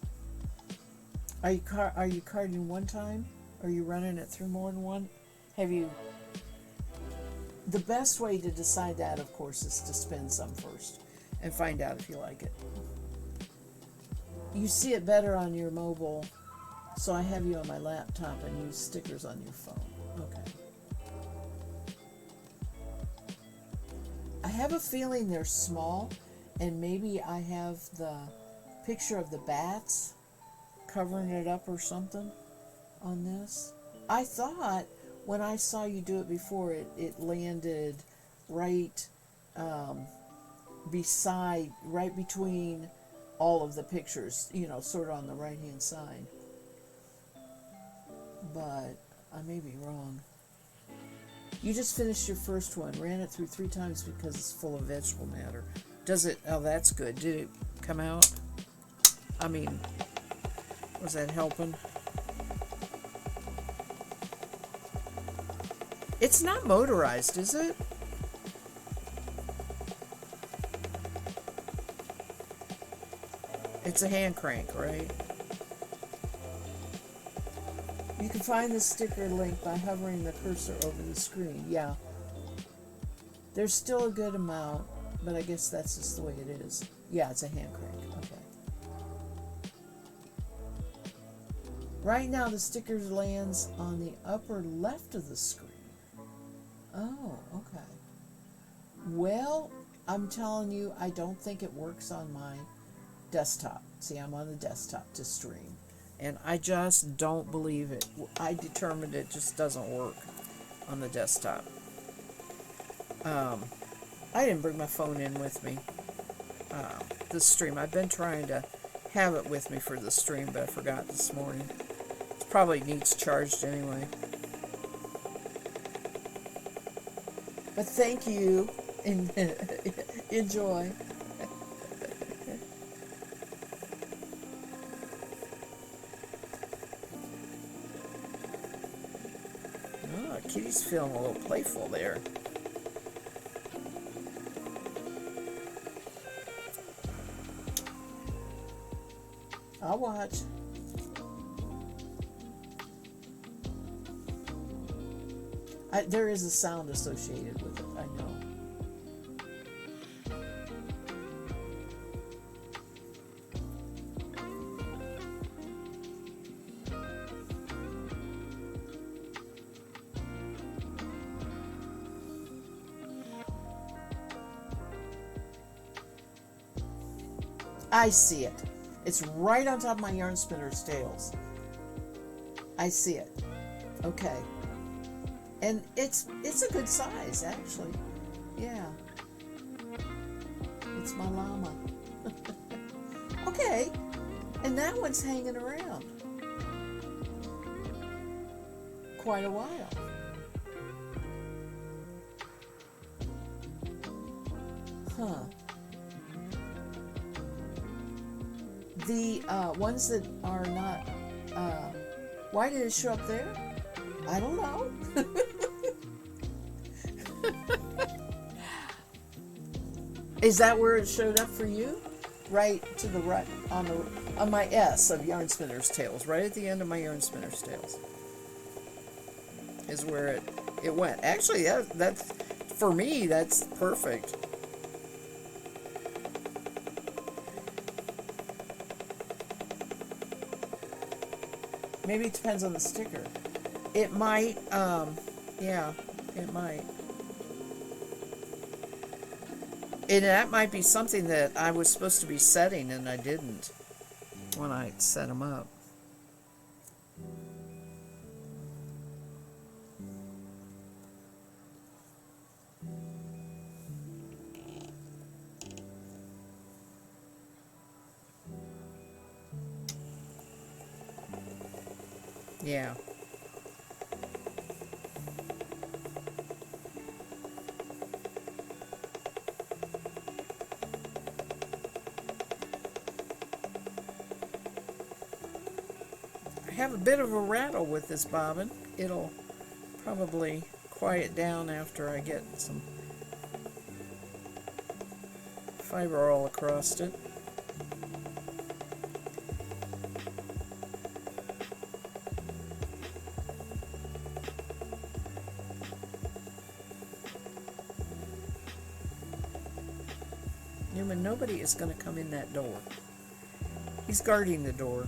Are you carding one time? Are you running it through more than one? Have you... The best way to decide that, of course, is to spin some first and find out if you like it. You see it better on your mobile, so I have you on my laptop and use stickers on your phone. Okay. I have a feeling they're small, and maybe I have the picture of the bats covering it up or something on this. I thought when I saw you do it before, it landed right right between all of the pictures, sort of on the right-hand side. But I may be wrong. You just finished your first one, ran it through 3 times because it's full of vegetable matter. Does it? Oh, that's good. Did it come out? I mean, was that helping? It's not motorized, is it? It's a hand crank, right? You can find the sticker link by hovering the cursor over the screen. Yeah. There's still a good amount, but I guess that's just the way it is. Yeah, it's a hand crank. Okay. Right now, the sticker lands on the upper left of the screen. Oh, okay. Well, I'm telling you, I don't think it works on my desktop. See, I'm on the desktop to stream. And I just don't believe it. I determined it just doesn't work on the desktop. I didn't bring my phone in with me this stream. I've been trying to have it with me for the stream, but I forgot this morning. It probably needs charged anyway. But thank you, and enjoy. Oh, Kitty's feeling a little playful there. I'll watch. There is a sound associated with it, I know. I see it. It's right on top of my yarn spinner's tails. I see it. Okay. And it's a good size, actually. Yeah. It's my llama. Okay. And that one's hanging around quite a while. Huh. The ones that are not, why did it show up there? I don't know. Is that where it showed up for you? Right to the right, on my S of yarn spinner's tails, right at the end of my yarn spinner's tails is where it went. Actually, that's for me, that's perfect. Maybe it depends on the sticker. It might, yeah, it might. And that might be something that I was supposed to be setting and I didn't when I set them up. Yeah. I have a bit of a rattle with this bobbin. It'll probably quiet down after I get some fiber all across it. room, and nobody is going to come in that door. He's guarding the door.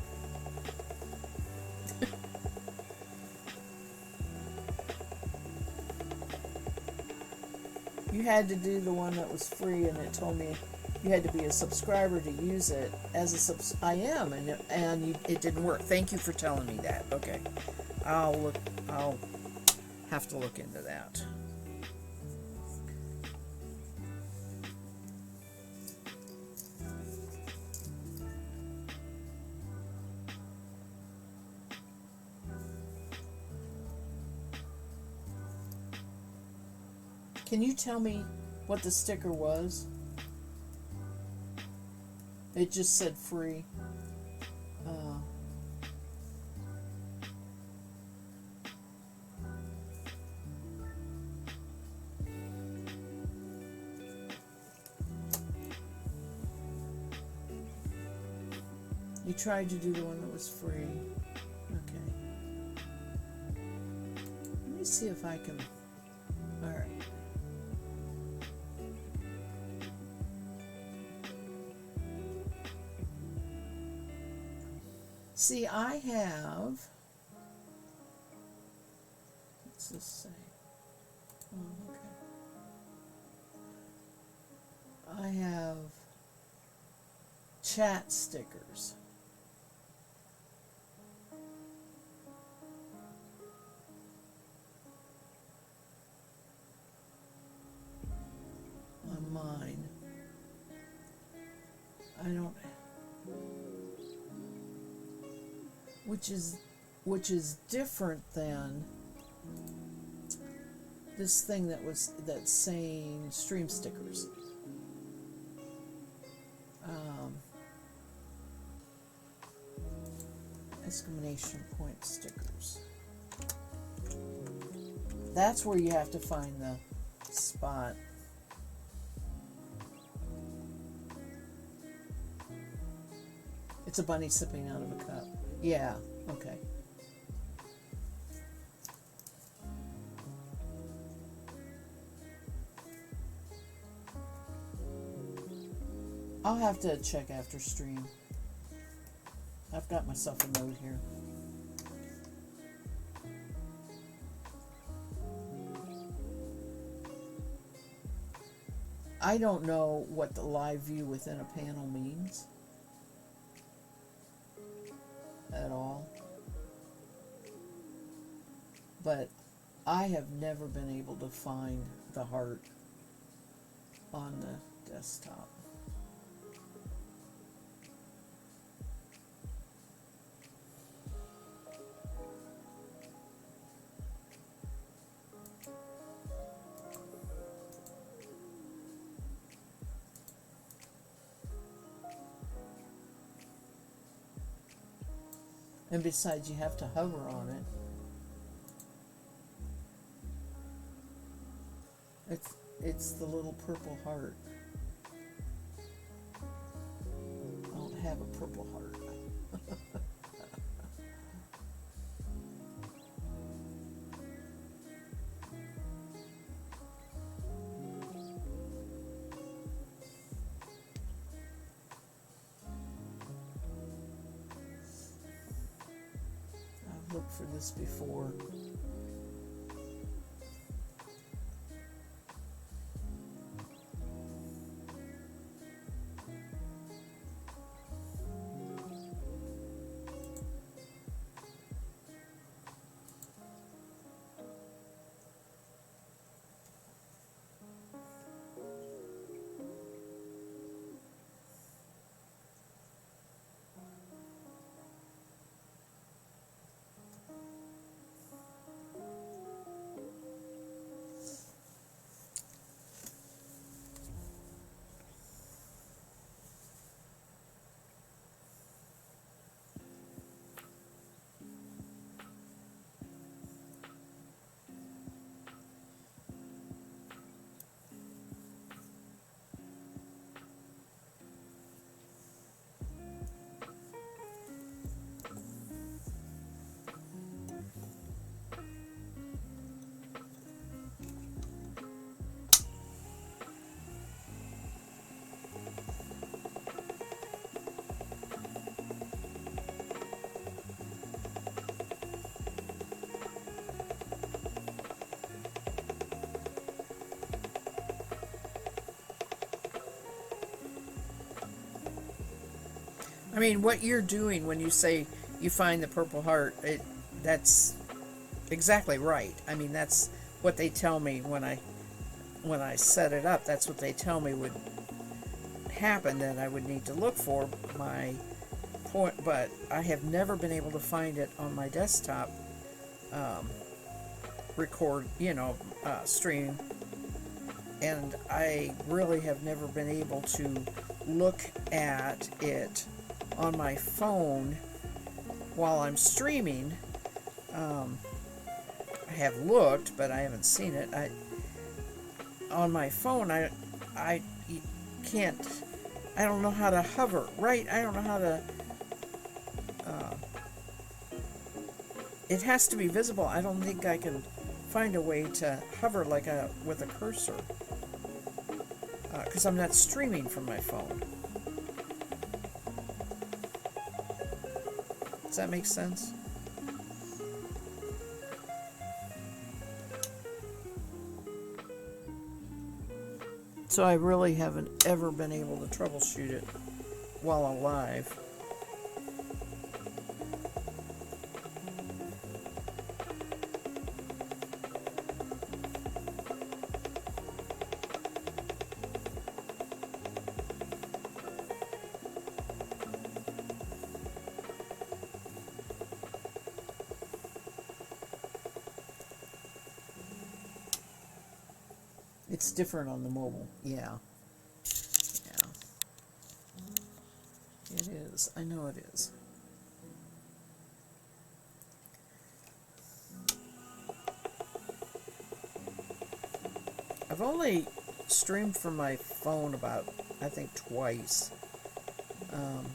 You had to do the one that was free, and it told me you had to be a subscriber to use it. As a I am, and it didn't work. Thank you for telling me that. Okay, I'll have to look into that. Can you tell me what the sticker was? It just said free. You tried to do the one that was free. Okay. Let me see if I can. All right. See, I have. What's this say? Oh, okay. I have chat stickers. On mine. I don't. Which is different than this thing that's saying stream stickers. Exclamation point stickers. That's where you have to find the spot. It's a bunny sipping out of a cup. Yeah, okay. I'll have to check after stream. I've got myself a note here. I don't know what the live view within a panel means at all, but I have never been able to find the heart on the desktop. And besides, you have to hover on it. It's the little purple heart. I don't have a purple heart. I've looked for this before. I mean, what you're doing when you say you find the Purple Heart, that's exactly right. I mean, that's what they tell me when I set it up. That's what they tell me would happen, that I would need to look for my point, but I have never been able to find it on my desktop um, stream, and I really have never been able to look at it on my phone while I'm streaming. I have looked, but I haven't seen it. On my phone, I can't. I don't know how to hover. Right? I don't know how to. Uh, it has to be visible. I don't think I can find a way to hover with a cursor, because I'm not streaming from my phone. Does that make sense? So I really haven't ever been able to troubleshoot it while alive. It's different on the mobile. Yeah. Yeah. It is. I know it is. I've only streamed from my phone about, I think, twice. Um,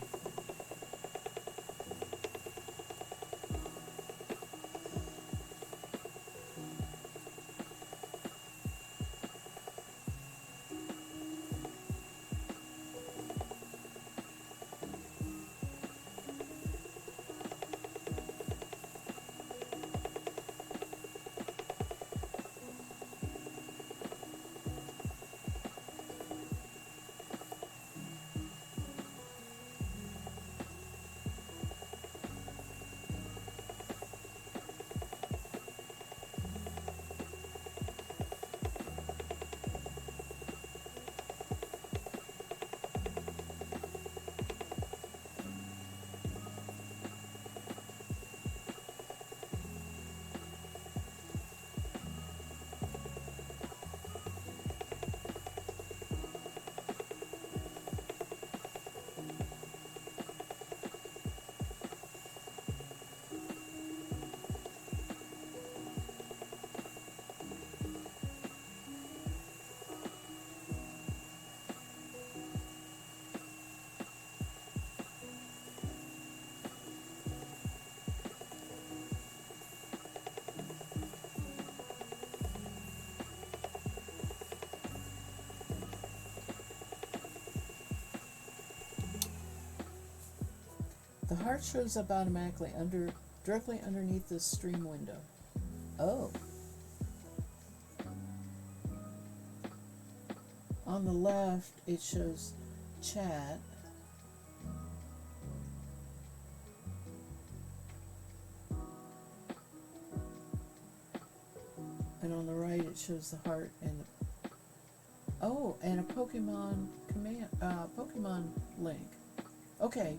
the heart shows up automatically directly underneath the stream window. Oh. On the left, it shows chat. And on the right, it shows the heart and and a Pokemon Pokemon link. Okay.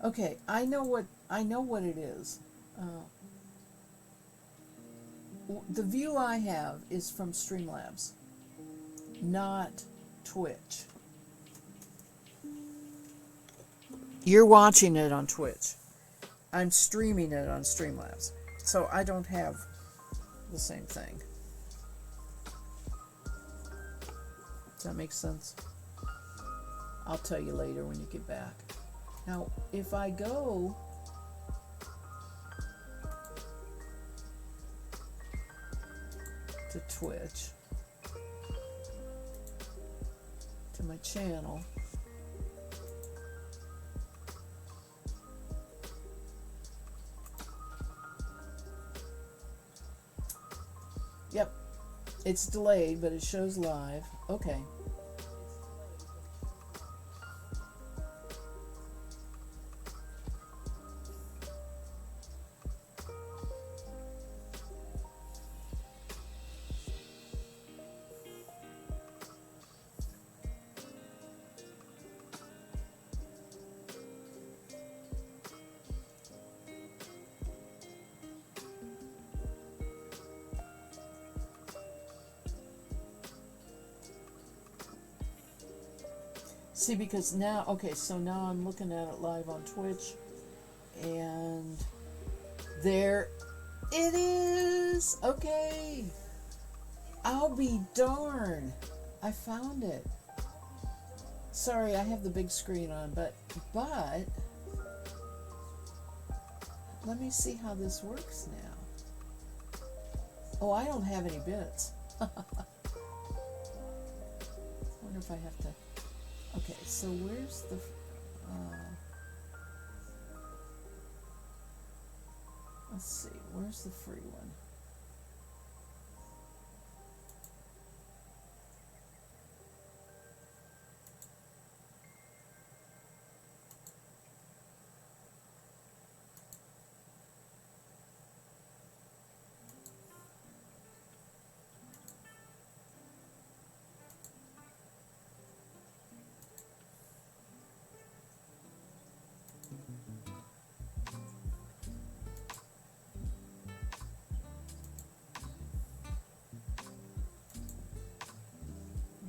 Okay, I know what it is. the view I have is from Streamlabs, not Twitch. You're watching it on Twitch. I'm streaming it on Streamlabs. So I don't have the same thing. Does that make sense? I'll tell you later when you get back. Now, if I go to Twitch, to my channel, yep, it's delayed, but it shows live. Okay. See, because now, okay, so now I'm looking at it live on Twitch, and there it is. Okay. I'll be darned. I found it. Sorry, I have the big screen on, but let me see how this works now. Oh, I don't have any bits. Wonder if I have to. Okay, so where's the, let's see, where's the free one?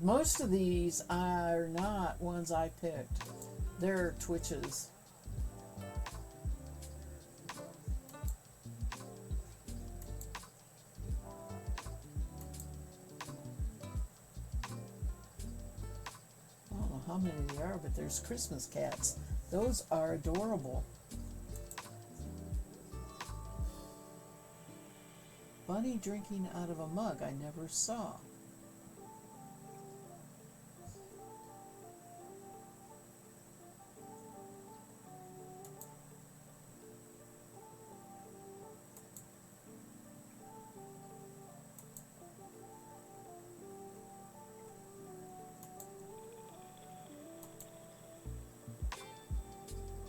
Most of these are not ones I picked. They're Twitches. I don't know how many there are, but there's Christmas cats. Those are adorable. Bunny drinking out of a mug I never saw.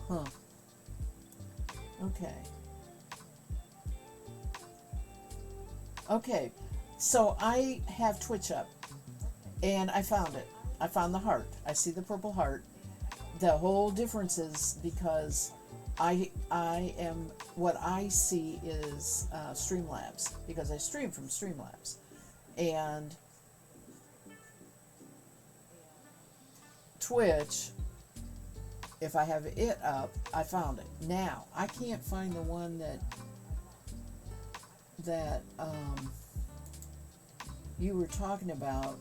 Huh. Okay. Okay. So I have Twitch up, and I found it. I found the heart. I see the purple heart. The whole difference is because I am, what I see is Streamlabs, because I stream from Streamlabs, and Twitch, if I have it up, I found it. Now, I can't find the one that you were talking about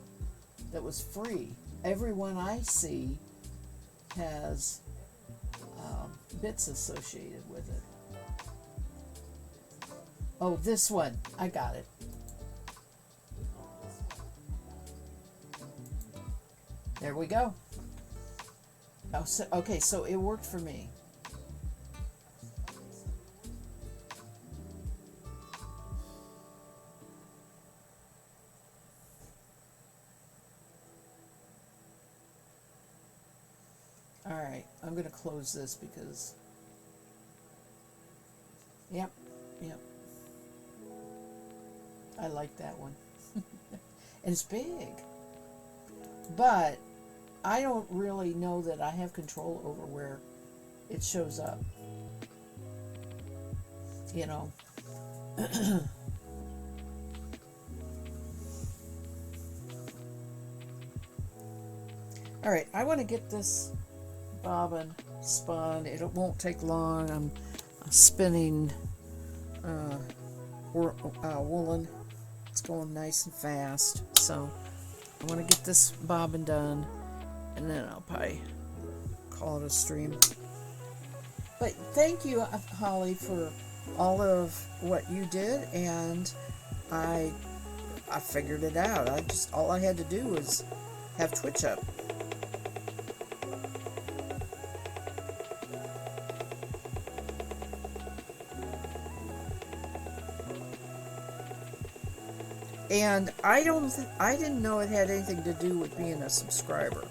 that was free. Every one I see has bits associated with it. Oh, this one. I got it. There we go. Oh, so, okay, so it worked for me. All right, I'm going to close this because, yep, I like that one. And it's big, but I don't really know that I have control over where it shows up. You know, All right, I want to get this bobbin spun. It won't take long. I'm spinning woolen. It's going nice and fast. So I want to get this bobbin done, and then I'll probably call it a stream. But thank you, Holly, for all of what you did, and I figured it out. All I had to do was have Twitch up. And I didn't know it had anything to do with being a subscriber.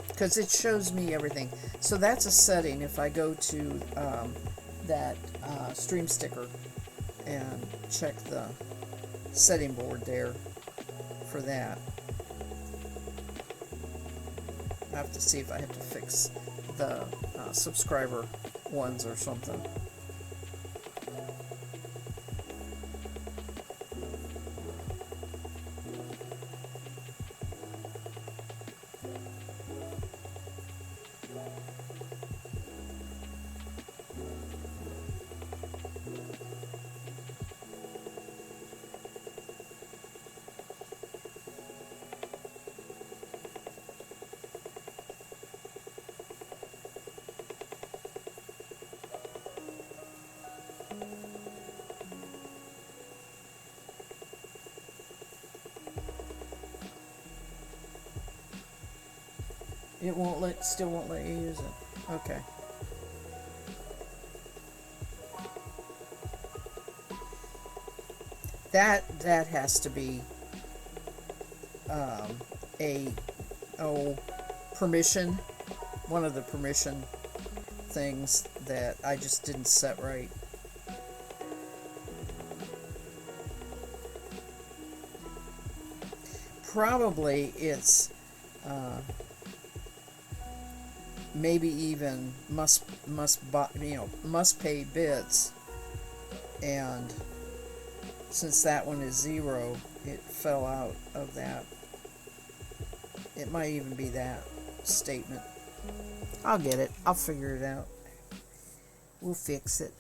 Because it shows me everything. So that's a setting. If I go to that stream sticker and check the setting board there for that. I have to see if I have to fix the subscriber ones or something. It still won't let you use it. Okay. That has to be permission. One of the permission things that I just didn't set right. Probably it's maybe even must pay bits, and since that one is 0, it fell out of that. It might even be that statement. I'll get it. I'll figure it out. We'll fix it.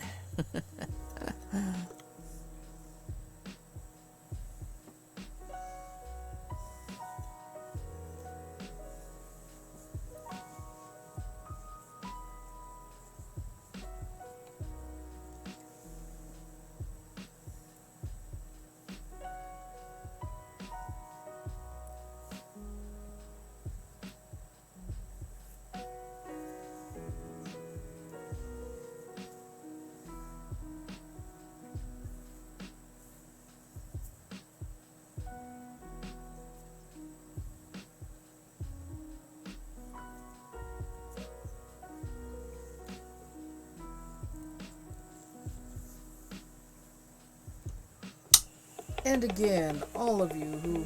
And again, all of you who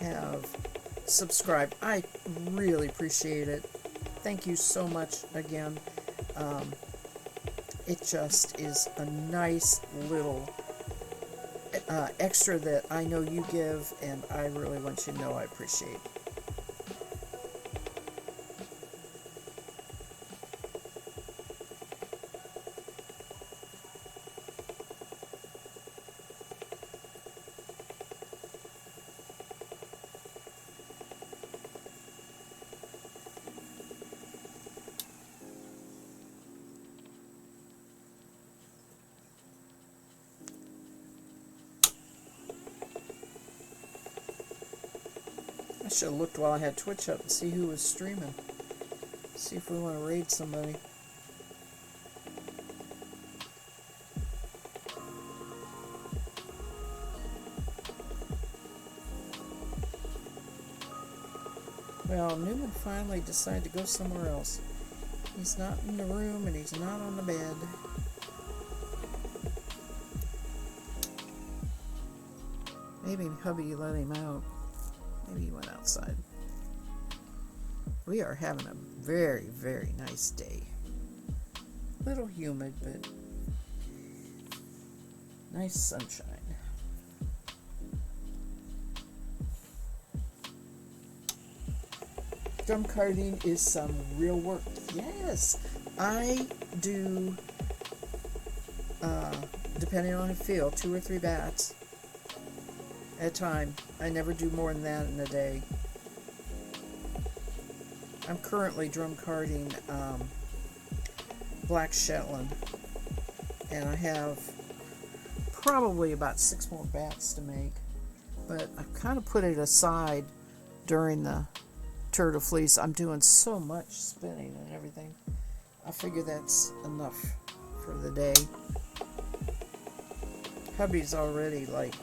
have subscribed, I really appreciate it. Thank you so much again. It just is a nice little extra that I know you give, and I really want you to know I appreciate. I should have looked while I had Twitch up and see who was streaming. See if we want to raid somebody. Well, Newman finally decided to go somewhere else. He's not in the room and he's not on the bed. Maybe hubby let him out. Maybe he went outside. We are having a very, very nice day. A little humid, but Nice sunshine. Drum carding is some real work. Yes, I do, depending on how I feel, 2 or 3 bats at a time. I never do more than that in a day. I'm currently drum carding Black Shetland, and I have probably about 6 more bats to make, but I've kind of put it aside during the turtle fleece. I'm doing so much spinning and everything. I figure that's enough for the day. Hubby's already like,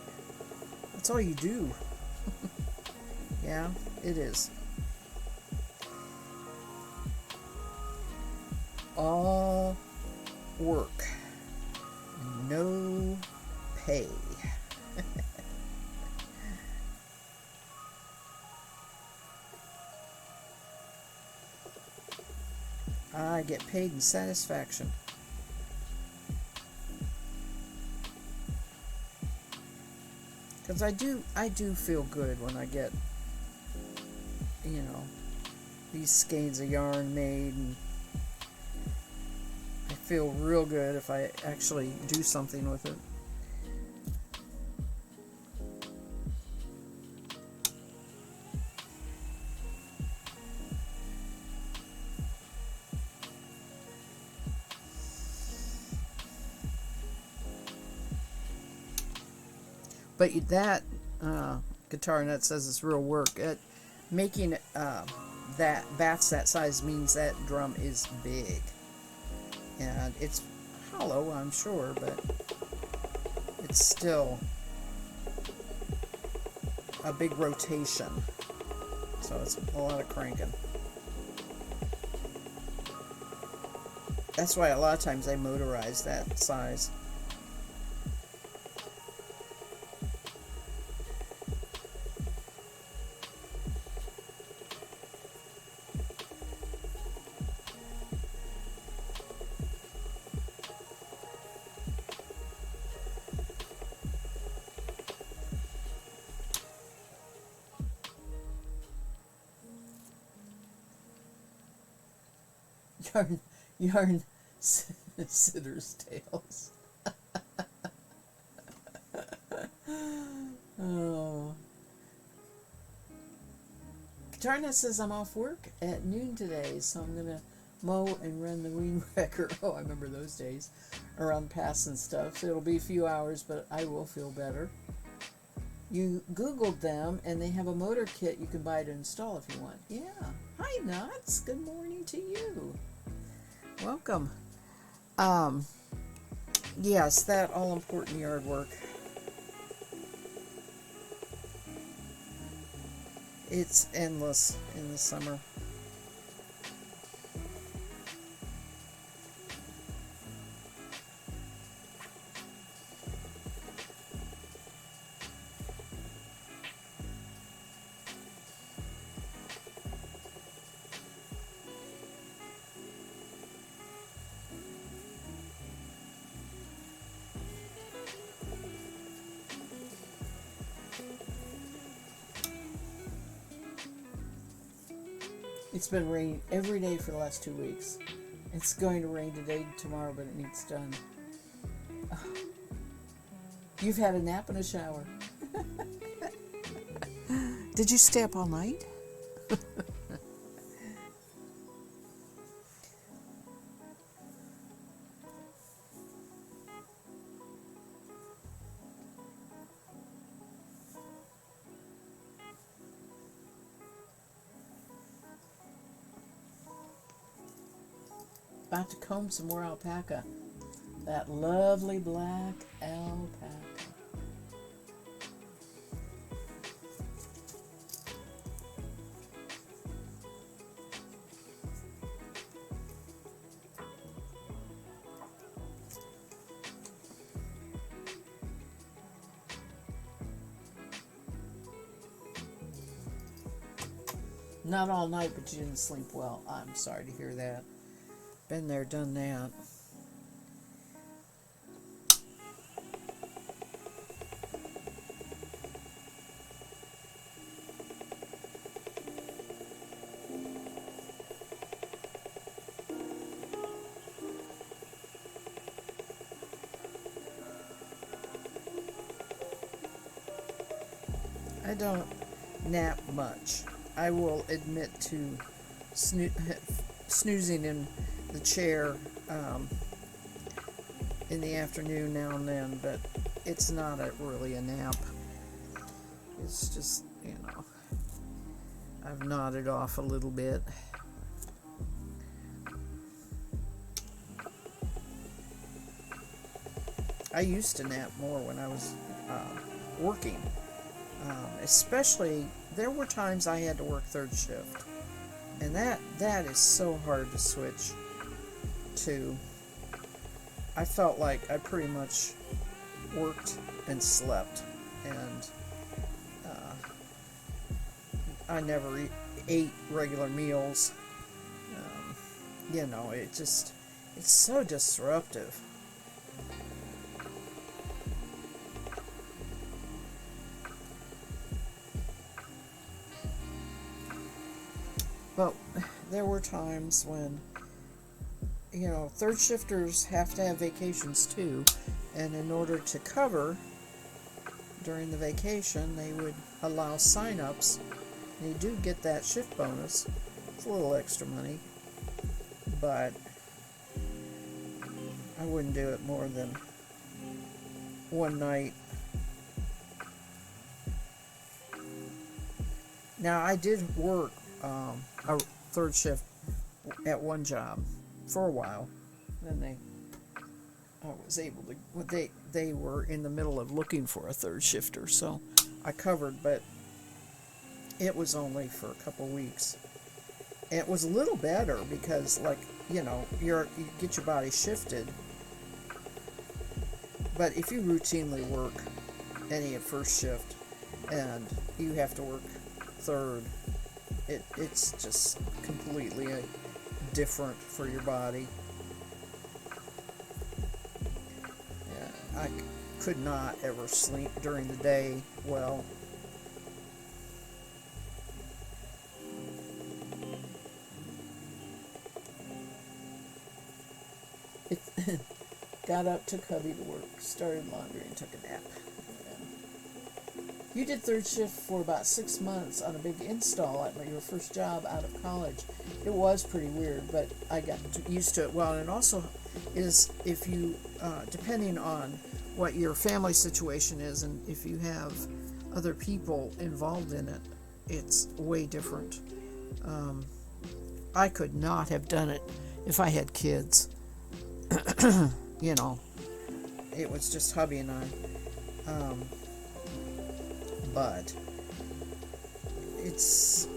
that's all you do. Yeah, it is. All work, no pay. I get paid in satisfaction. Because I do feel good when I get, you know, these skeins of yarn made, and I feel real good if I actually do something with it. But that Guitar Nut says it's real work. Making that bats that size means that drum is big, and it's hollow, I'm sure, but it's still a big rotation, so it's a lot of cranking. That's why a lot of times they motorize that size. Yarn sitter's tales. Oh. Guitar Nut says I'm off work at noon today, so I'm gonna mow and run the weed whacker. Oh, I remember those days around paths and stuff. So it'll be a few hours, but I will feel better. You Googled them, and they have a motor kit you can buy to install if you want. Yeah. Hi, Nuts. Good morning to you. Welcome. Yes, that all-important yard work. It's endless in the summer. It's been raining every day for the last 2 weeks. It's going to rain today, tomorrow, but it needs done. You've had a nap and a shower. Did you stay up all night? About to comb some more alpaca. That lovely black alpaca. Not all night, but you didn't sleep well. I'm sorry to hear that. Been there, done that. I don't nap much. I will admit to snoozing in the chair in the afternoon now and then, but it's not really a nap. It's just, I've nodded off a little bit. I used to nap more when I was working. Especially, there were times I had to work third shift. And that is so hard to switch to. I felt like I pretty much worked and slept. And I never ate regular meals. It's so disruptive. But there were times when, third shifters have to have vacations too. And in order to cover during the vacation, they would allow sign-ups. And you do get that shift bonus. It's a little extra money. But I wouldn't do it more than one night. Now, I did work a third shift at one job for a while. Then I was able to, they were in the middle of looking for a third shifter, so I covered, but it was only for a couple weeks. And it was a little better because, you get your body shifted. But if you routinely work any at first shift and you have to work third, it's just completely different for your body. Yeah, I could not ever sleep during the day well. Got up, took hubby to work, started laundry, and took a nap. You did third shift for about 6 months on a big install at your first job out of college. It was pretty weird, but I got used to it well. And it also is, if you, depending on what your family situation is, and if you have other people involved in it, it's way different. I could not have done it if I had kids. It was just hubby and I. But it's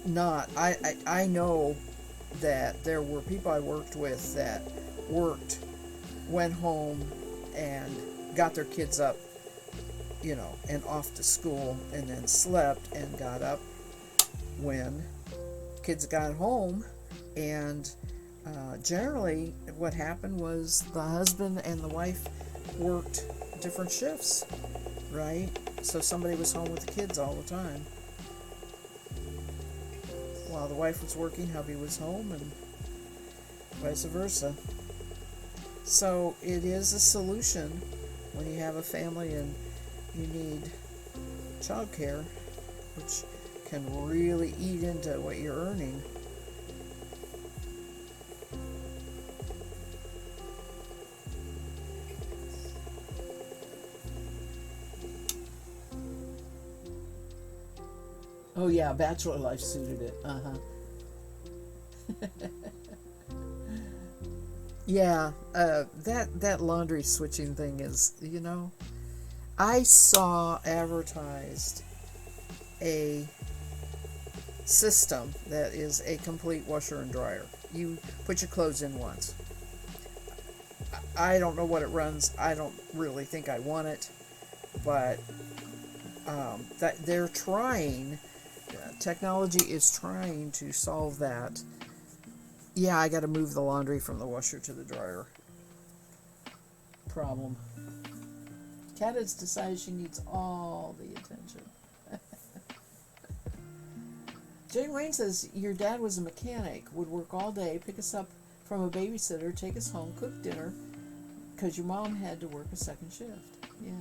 not. I know that there were people I worked with that worked, went home, and got their kids up, and off to school, and then slept and got up when kids got home. And generally what happened was the husband and the wife worked different shifts, right? So somebody was home with the kids all the time. While the wife was working, hubby was home, and vice versa. So it is a solution when you have a family and you need childcare, which can really eat into what you're earning. Oh yeah, bachelor life suited it. Yeah, that laundry switching thing is, I saw advertised a system that is a complete washer and dryer. You put your clothes in once. I don't know what it runs. I don't really think I want it, but that they're trying. Technology is trying to solve that. Yeah, I got to move the laundry from the washer to the dryer problem. Kat has decided she needs all the attention. Jane Wayne says, your dad was a mechanic, would work all day, pick us up from a babysitter, take us home, cook dinner, because your mom had to work a second shift. Yeah.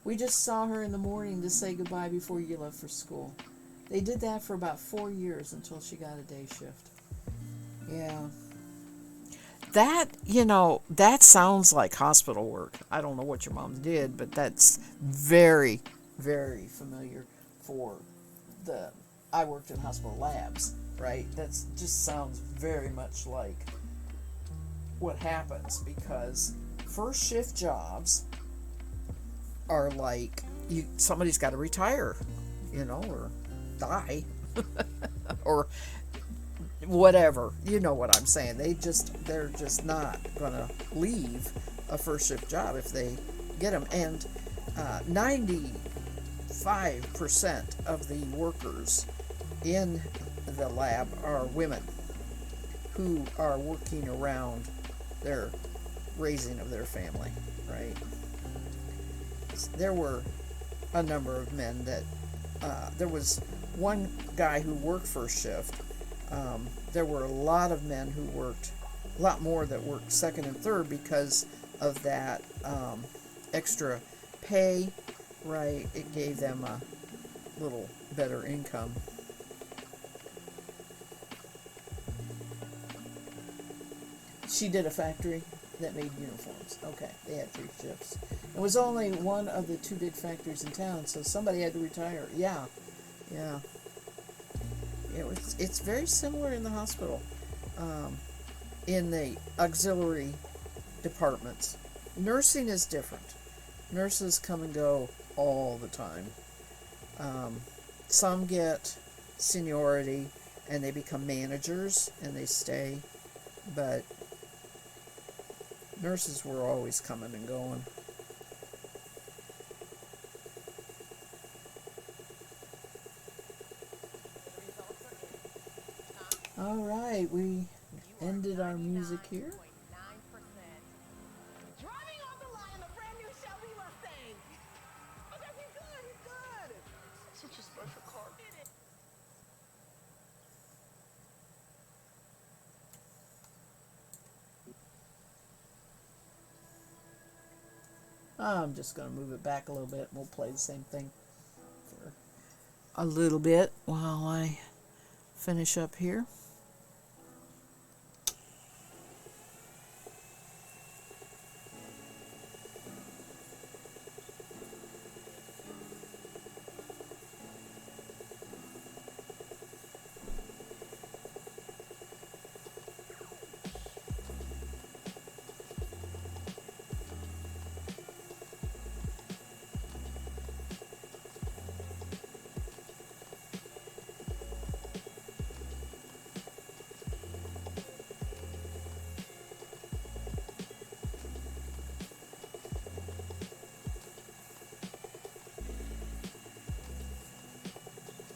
We just saw her in the morning to say goodbye before you left for school. They did that for about 4 years until she got a day shift. Yeah. That, that sounds like hospital work. I don't know what your mom did, but that's very, very familiar for I worked in hospital labs, right? That just sounds very much like what happens, because first shift jobs are like somebody's got to retire, or die or whatever. You know what I'm saying? They're just not gonna leave a first shift job if they get them. And 95% of the workers in the lab are women who are working around their raising of their family, right? There were a number of men that there was one guy who worked first shift. There were a lot of men who worked, a lot more that worked second and third because of that extra pay, right? It gave them a little better income. She did a factory that made uniforms. Okay, they had 3 shifts. It was only one of the 2 big factories in town, so somebody had to retire. Yeah. It's very similar in the hospital, in the auxiliary departments. Nursing is different. Nurses come and go all the time. Some get seniority and they become managers and they stay, but nurses were always coming and going. All right, we ended our music here. I'm just going to move it back a little bit and we'll play the same thing for a little bit while I finish up here.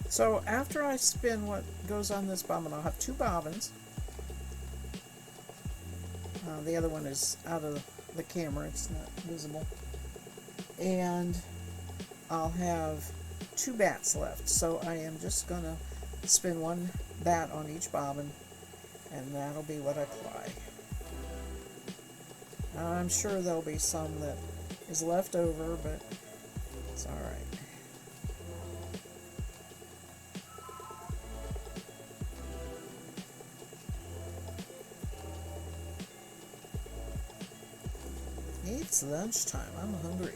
So after I spin what goes on this bobbin, I'll have 2 bobbins. The other one is out of the camera, it's not visible. And I'll have 2 bats left. So I am just going to spin 1 bat on each bobbin, and that'll be what I apply. I'm sure there'll be some that is left over, but it's alright. It's lunchtime. I'm hungry.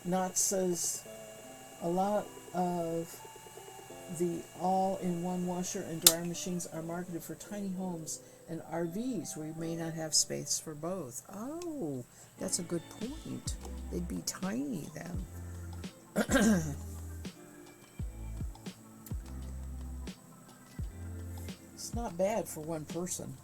Knott says a lot of the all-in-one washer and dryer machines are marketed for tiny homes and RVs where you may not have space for both. Oh, that's a good point. They'd be tiny then. It's not bad for one person.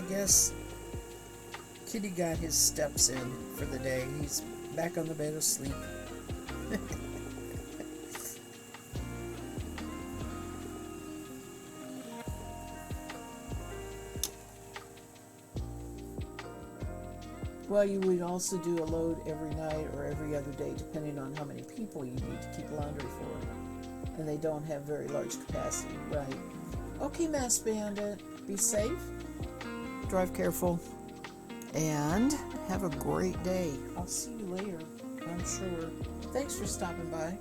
guess Kitty got his steps in for the day. He's back on the bed asleep. Well, you would also do a load every night or every other day, depending on how many people you need to keep laundry for. And they don't have very large capacity, right? Okay, Mass Bandit, be safe, drive careful, and have a great day. I'll see you later, I'm sure. Thanks for stopping by.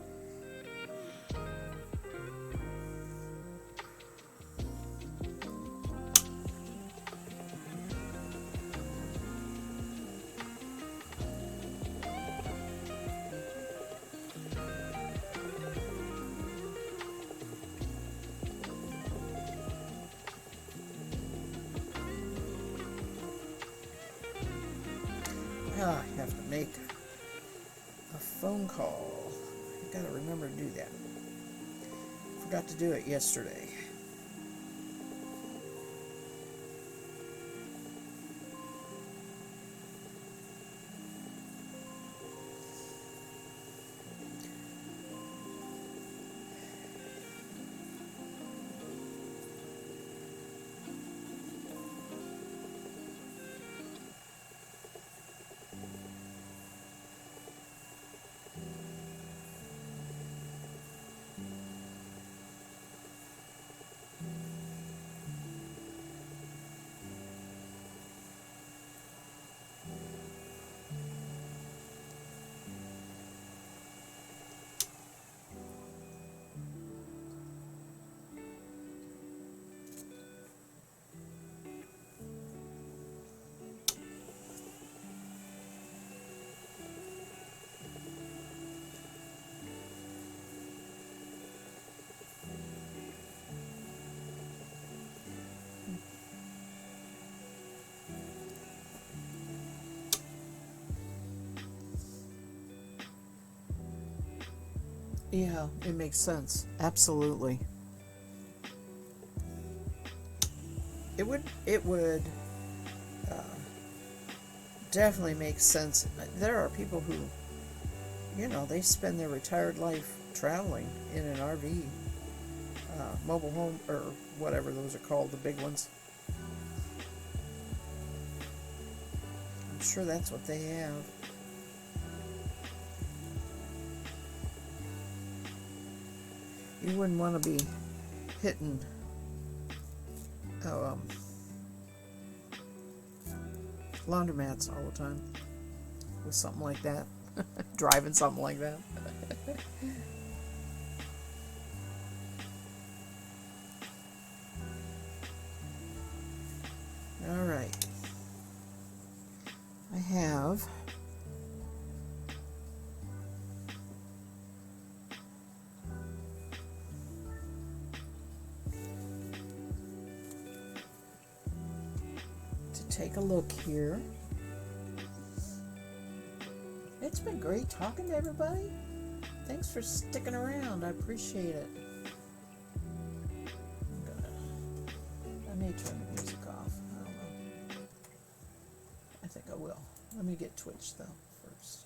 I have to make a phone call. I gotta remember to do that. Forgot to do it yesterday. Yeah, it makes sense. Absolutely. It would definitely make sense. There are people who, they spend their retired life traveling in an RV, mobile home, or whatever those are called, the big ones. I'm sure that's what they have. You wouldn't want to be hitting laundromats all the time with something like that. Driving something like that. All right. I have take a look here. It's been great talking to everybody. Thanks for sticking around. I appreciate it. I may turn the music off. I don't know. I think I will. Let me get Twitch though first.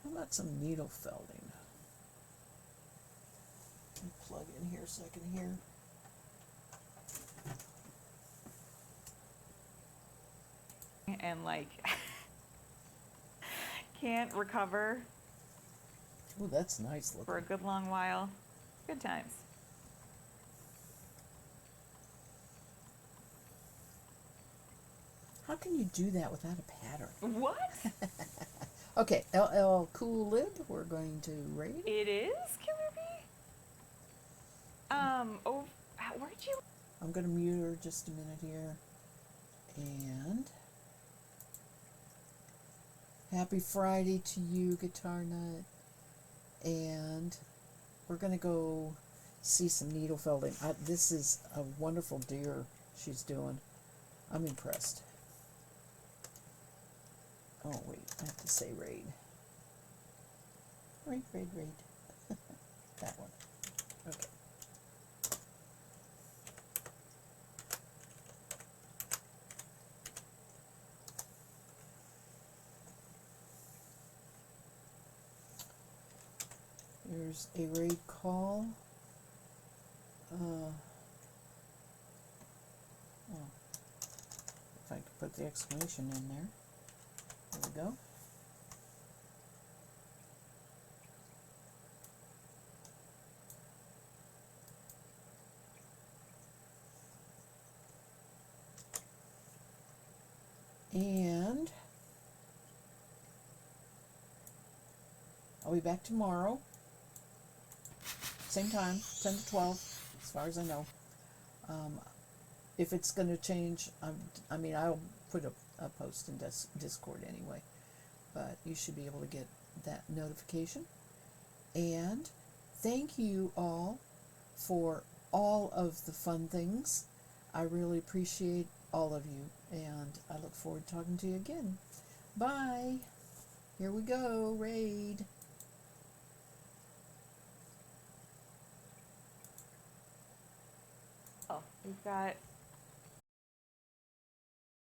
How about some needle felting? Let me plug in here so I can hear. And like can't recover Oh, that's nice looking. for a good long while. Good times. How can you do that without a pattern? What? Okay, LL Cool Lib, we're going to raid. It is Killer Bee? Oh, where'd you? I'm going to mute her just a minute here. And happy Friday to you, Guitar Nut. And we're going to go see some needle felting. This is a wonderful deer she's doing. I'm impressed. Oh, wait, I have to say raid. Raid. That one. Okay. There's a raid call. Oh, if I could put the exclamation in there. There we go. And I'll be back tomorrow. Same time, 10 to 12, as far as I know. If it's going to change, I'll put a post in Discord anyway. But you should be able to get that notification. And thank you all for all of the fun things. I really appreciate all of you. And I look forward to talking to you again. Bye. Here we go, raid. Oh, we've got